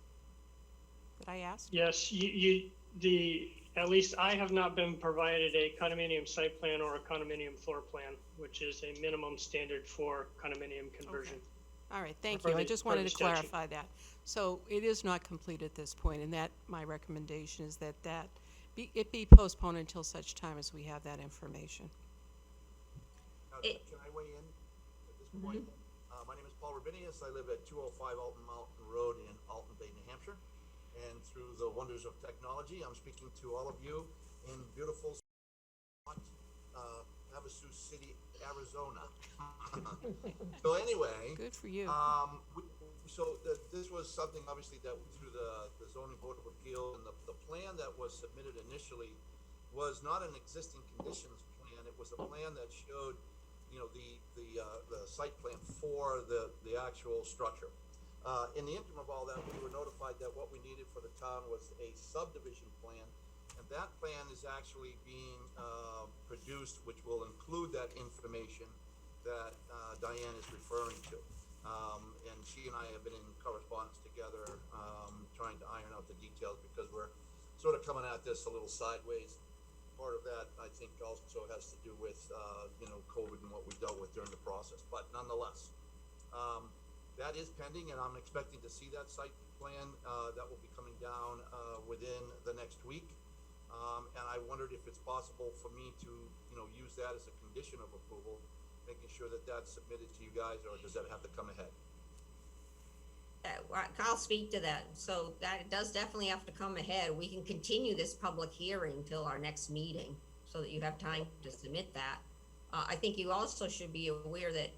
That I asked? Yes, at least I have not been provided a condominium site plan or a condominium floor plan, which is a minimum standard for condominium conversion. Okay. All right, thank For you. I the- just for wanted the to statute. clarify that. So it is not complete at this point, and that, my recommendation is that it be postponed until such time as we have that information. Now, It- can I weigh in at this point? My name is Paul Rabinius. I live at 205 Alton Mountain Road in Alton Bay, New Hampshire. And through the wonders of technology, I'm speaking to all of you in beautiful Havasu City, Arizona. So anyway, Good for you. This was something obviously that through the zoning board of appeal, and the plan that was submitted initially was not an existing conditions plan. It was a plan that showed, the site plan for the actual structure. In the interim of all that, we were notified that what we needed for the town was a subdivision plan, and that plan is actually being produced, which will include that information that Diane is referring to. And she and I have been in correspondence together, trying to iron out the details, because we're sort of coming at this a little sideways. Part of that, I think, also has to do with, COVID and what we dealt with during the process, but nonetheless, that is pending, and I'm expecting to see that site plan that will be coming down within the next week. And I wondered if it's possible for me to, use that as a condition of approval, making sure that that's submitted to you guys, or does that have to come ahead? I'll speak to that. So that does definitely have to come ahead. We can continue this public hearing till our next meeting so that you have time to submit that. I think you also should be aware that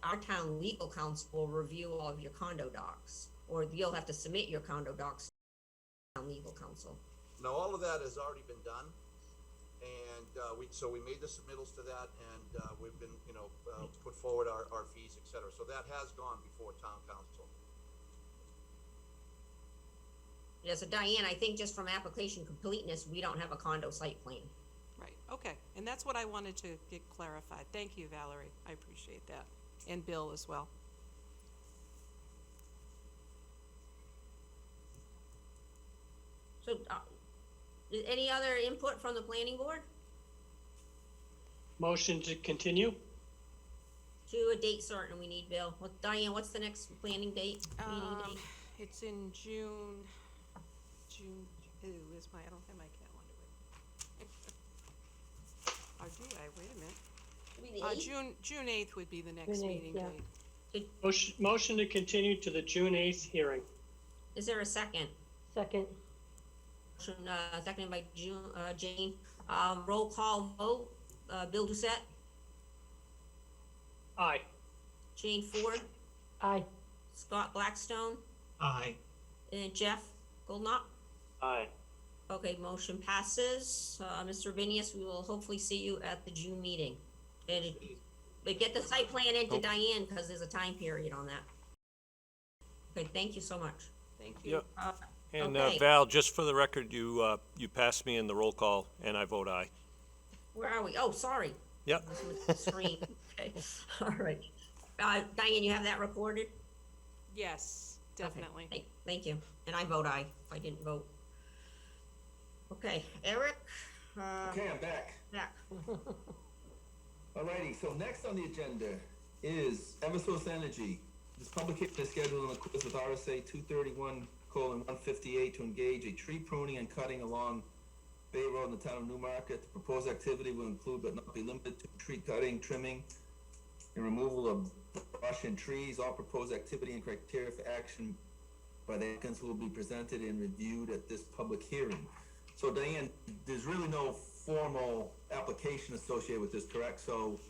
our town legal counsel will review all of your condo docs, or you'll have to submit your condo docs to town legal counsel. Now, all of that has already been done, and we made the submittals to that, and we've been, put forward our fees, et cetera. So that has gone before town council. Yeah, so Diane, I think just from application completeness, we don't have a condo site plan. Right, okay. And that's what I wanted to get clarified. Thank you, Valerie. I appreciate that. And Bill as well. So, any other input from the planning board Motion to continue? to a date certain we need, Bill? Diane, what's the next planning date? Meeting date? It's in June, I don't have my calendar with me. Or do I? Wait a minute. Maybe the 8th? June 8th would be the next June 8th, meeting yeah. date. Motion to continue to the June 8th hearing. Is there a second? Second, Motion, seconded by Jane. Roll call vote. Bill Doucette, Aye. Jane Ford, aye. Scott Blackstone, Aye. and Jeff Goldknop. Aye. Okay, motion passes. Mr. Vinius, we will hopefully see you at the June meeting. And but get the site plan into Diane, because there's a time period on that. Okay, thank you so much. Thank you. Yep. And Okay. Val, just for the record, you passed me in the roll call, and I vote aye. Where are we? Oh, sorry. Yep. This was the screen. Okay, all right. Diane, you have that recorded? Yes, definitely. Okay, thank you. And I vote aye if I didn't vote. Okay, Eric? okay, I'm back. Back. Alrighty, so next on the agenda is Eversource Energy, This public hearing is scheduled in accordance with RSA 231:158 to engage a tree pruning and cutting along Bay Road in the town of Newmarket. The proposed activity will include but not be limited to tree cutting, trimming, and removal of brush and trees. All proposed activity and criteria for action by the applicants will be presented and reviewed at this public hearing. So Diane, there's really no formal application associated with this, correct? So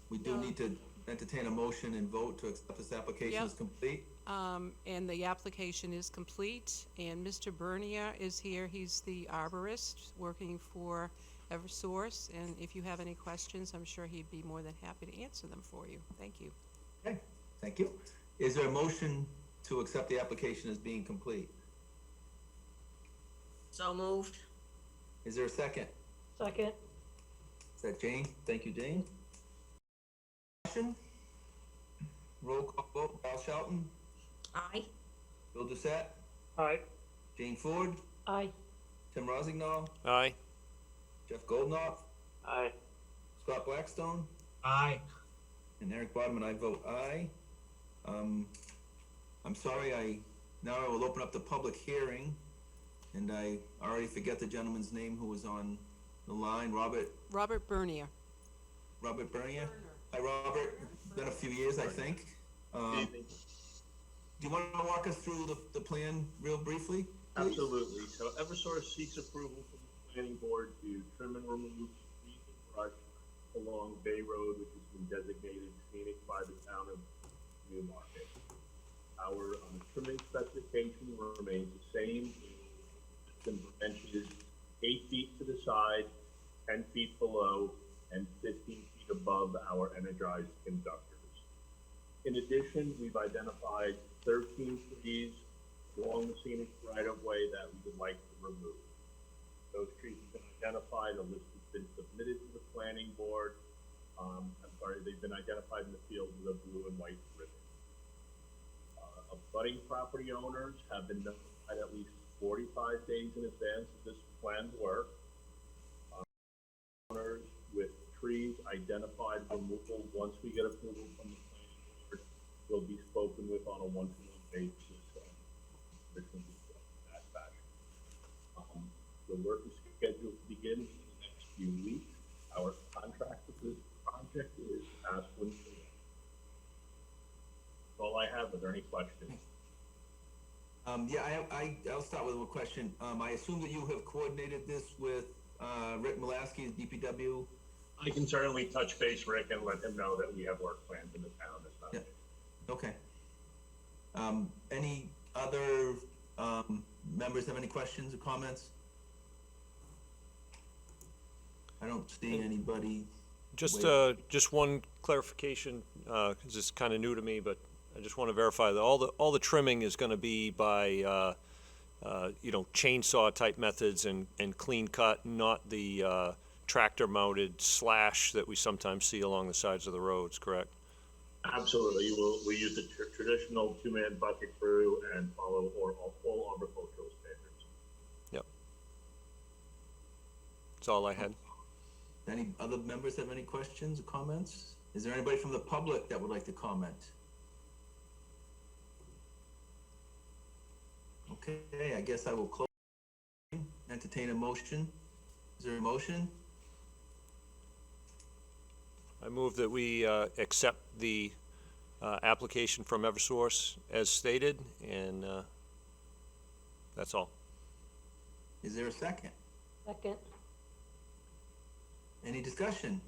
we do need to entertain a motion and vote to accept this application as complete? And the application is complete, and Mr. Bernier is here. He's the arborist working for Eversource, and if you have any questions, I'm sure he'd be more than happy to answer them for you. Thank you. Okay, thank you. Is there a motion to accept the application as being complete? So moved. Is there a second? Second. Is that Jane? Thank you, Jane. Discussion? Roll call vote. Val Shelton? Aye. Bill Doucette? Aye. Jane Ford? Aye. Tim Rosignol? Aye. Jeff Goldknopf? Aye. Scott Blackstone? Aye. And Eric Bodman, I vote aye. I'm sorry, now I will open up the public hearing, and I already forget the gentleman's name who was on the line. Robert Bernier. Bernier? Hi, Robert. Been a few years, I think. Do you want to walk us through the plan real briefly, please? Absolutely. So Eversource seeks approval from the planning board to trim and remove trees and brush along Bay Road, which has been designated scenic by the town of Newmarket. Our trimming specification remains the same. The branches 8 feet to the side, 10 feet below, and 15 feet above our energized conductors. In addition, we've identified 13 trees along the scenic right-of-way that we would like to remove. Those trees have been identified, a list has been submitted to the planning board. They've been identified in the field with a blue and white ribbon. Abutting property owners have been notified at least 45 days in advance of this planned work. Owners with trees identified removal, once we get approval from the planning board, will be spoken with on a one-to-one basis. In that fashion. The work is scheduled to begin in the next few weeks. Our contract with this project is Aspen. That's all I have. Are there any questions? I'll start with one question. I assume that you have coordinated this with Rick Malasky, DPW? I can certainly touch base, Rick, and let him know that we have work plans in the town. That's not Okay. Any other members have any questions or comments? I don't see anybody. Just one clarification, because it's kind of new to me, but I just want to verify that all the trimming is going to be by chainsaw type methods and clean cut, not the tractor mounted slash that we sometimes see along the sides of the roads, correct? Absolutely. We use the traditional two-man bucket crew and follow all arboricultural standards. Yep. That's all I had. Any other members have any questions or comments? Is there anybody from the public that would like to comment? Okay, I guess I will close, entertain a motion. Is there a motion? I move that we accept the application from Eversource as stated, and that's all. Is there a second? Second. Any discussion,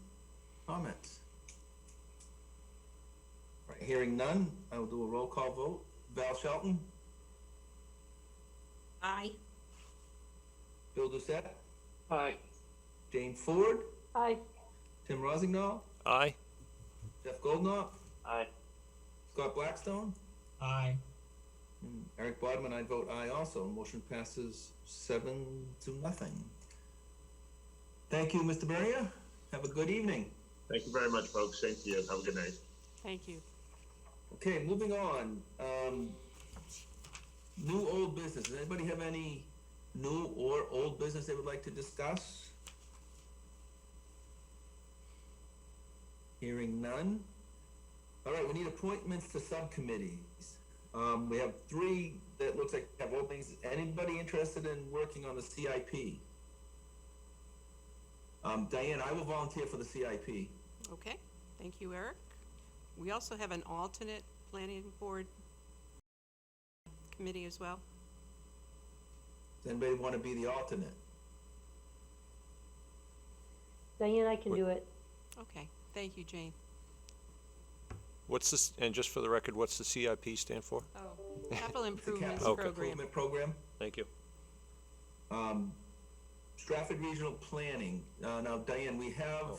comments? All right, hearing none, I will do a roll call vote. Val Shelton? Aye. Bill Doucette? Aye. Jane Ford? Aye. Tim Rosignol? Aye. Jeff Goldknopf? Aye. Scott Blackstone? Aye. And Eric Bodman, I vote aye also. Motion passes 7-0. Thank you, Mr. Bernier. Have a good evening. Thank you very much, folks. Same to you. Have a good night. Thank you. Okay, moving on. New old business. Does anybody have any new or old business they would like to discuss? Hearing none. All right, we need appointments to subcommittees. We have 3 that looks like have openings. Anybody interested in working on the CIP? Diane, I will volunteer for the CIP. Okay, thank you, Eric. We also have an alternate planning board committee as well. Does anybody want to be the alternate? Diane, I can do it. Okay, thank you, Jane. What's this, and just for the record, what's the CIP stand for? Oh, Capital Improvements Okay. Program. Improvement Program. Thank you. Stratford Regional Planning. Now, Diane, we have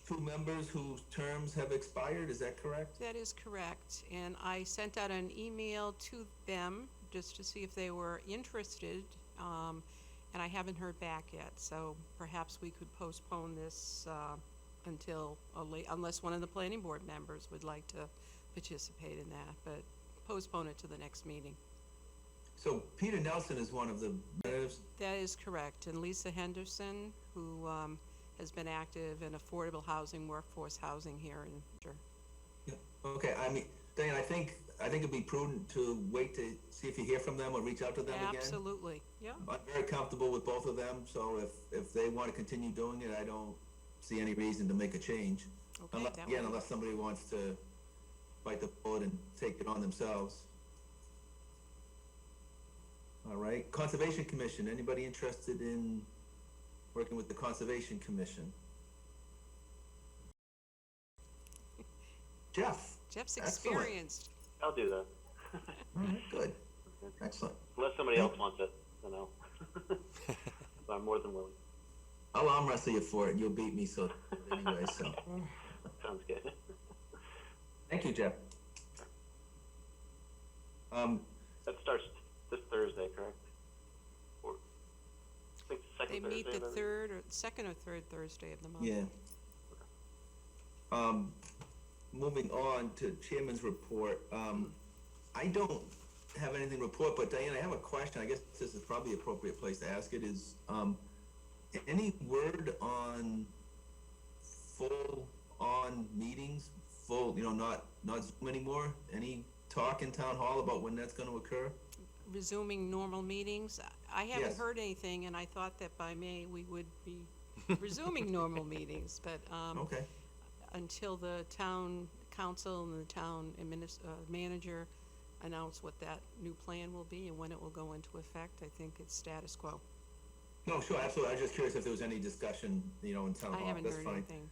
2 members whose terms have expired, is that correct? That is correct, and I sent out an email to them just to see if they were interested, and I haven't heard back yet, so perhaps we could postpone this until unless one of the planning board members would like to participate in that, but postpone it to the next meeting. So Peter Nelson is one of the representatives. That is correct, and Lisa Henderson, who has been active in affordable housing, workforce housing here in Sure. Yeah. Okay, I mean, Diane, I think it'd be prudent to wait to see if you hear from them or reach out to them again. Absolutely, yeah. I'm very comfortable with both of them, so if they want to continue doing it, I don't see any reason to make a change. Okay, Unless somebody wants to bite the bullet and take it on themselves. All right, Conservation Commission, anybody interested in working with the Conservation Commission? Jeff? Jeff's Excellent. experienced. I'll do that. All right, good. Excellent. Unless somebody else wants it, then I'll. But I'm more than willing. I'll arm wrestle you for it, and you'll beat me, so anyway, so. Sounds good. Thank you, Jeff. That starts this Thursday, correct? Or, I think the They second meet Thursday the of every- third or second or third Thursday of the month. Yeah. Moving on to Chairman's report, I don't have anything to report, but Diane, I have a question. I guess this is probably the appropriate place to ask it is, any word on full-on meetings, not Zoom anymore? Any talk in town hall about when that's gonna occur? Resuming normal meetings. I haven't Yes. heard anything, and I thought that by May we would be resuming normal meetings, but Okay. until the town council and the town manager announce what that new plan will be and when it will go into effect, I think it's status quo. No, sure, absolutely. I was just curious if there was any discussion, in town I hall. haven't That's heard fine. anything.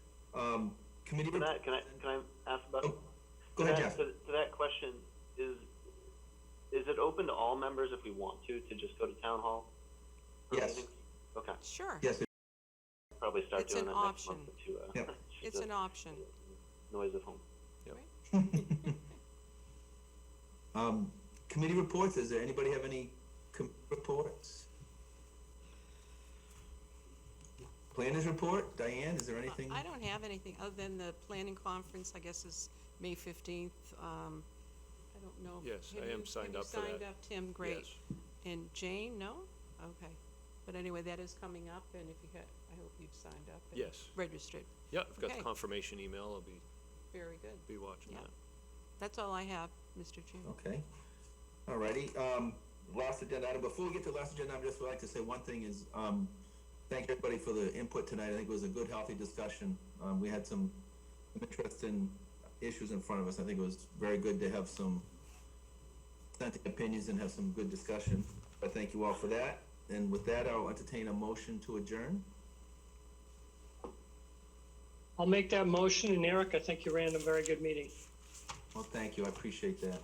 Committee. Can I ask about? Go ahead, Jeff. To that question, is it open to all members if we want to just go to town hall? for Yes. meetings? Okay. Sure. Yes. Probably start It's doing an that next option. month to Yep. It's an option. noise of home. Committee reports. Is there anybody have any reports? Planners report. Diane, is there anything? I don't have anything other than the planning conference, I guess is May 15th. I don't know. Yes, Have I am you- signed have up for you signed that. up, Tim? Great. Yes. And Jane, no? Okay. But anyway, that is coming up, and if you had, I hope you've signed up and Yes. registered. Yeah, I've got the Okay. confirmation email. I'll Very good. be watching Yeah. that. That's all I have, Mr. Chairman. Okay. Alrighty. Last agenda item. Before we get to the last agenda, I just would like to say one thing is, thank everybody for the input tonight. I think it was a good, healthy discussion. We had some interesting issues in front of us. I think it was very good to have some dissenting opinions and have some good discussion. But thank you all for that. And with that, I'll entertain a motion to adjourn. I'll make that motion, and Eric, I think you ran a very good meeting. Well, thank you. I appreciate that.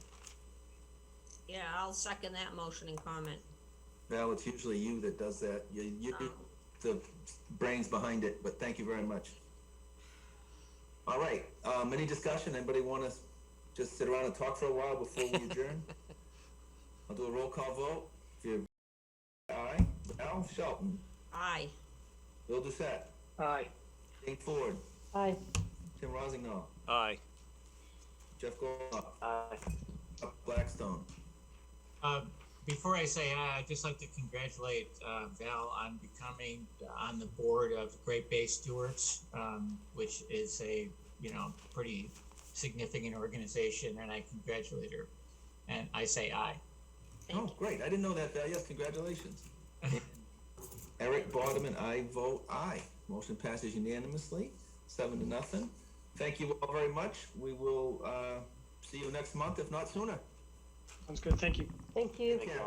Yeah, I'll second that motion and comment. Val, it's usually you that does that. You the brains behind it, but thank you very much. All right, any discussion? Anybody want to just sit around and talk for a while before we adjourn? I'll do a roll call vote. If you're aye, Val Shelton, Aye. Bill Doucette, Aye. Jane Ford, Aye. Tim Rosignol, Aye. Jeff Golub, Aye. Blackstone. Before I say aye, I'd just like to congratulate Val on becoming on the board of Great Bay Stewards, which is a pretty significant organization, and I congratulate her. And I say aye. Oh, great, I didn't know that, Val, yes, congratulations. Eric Bottom and I vote aye. Motion passes unanimously, 7-0. Thank you all very much. We will, see you next month, if not sooner. Sounds good, thank you. Thank you. Take care.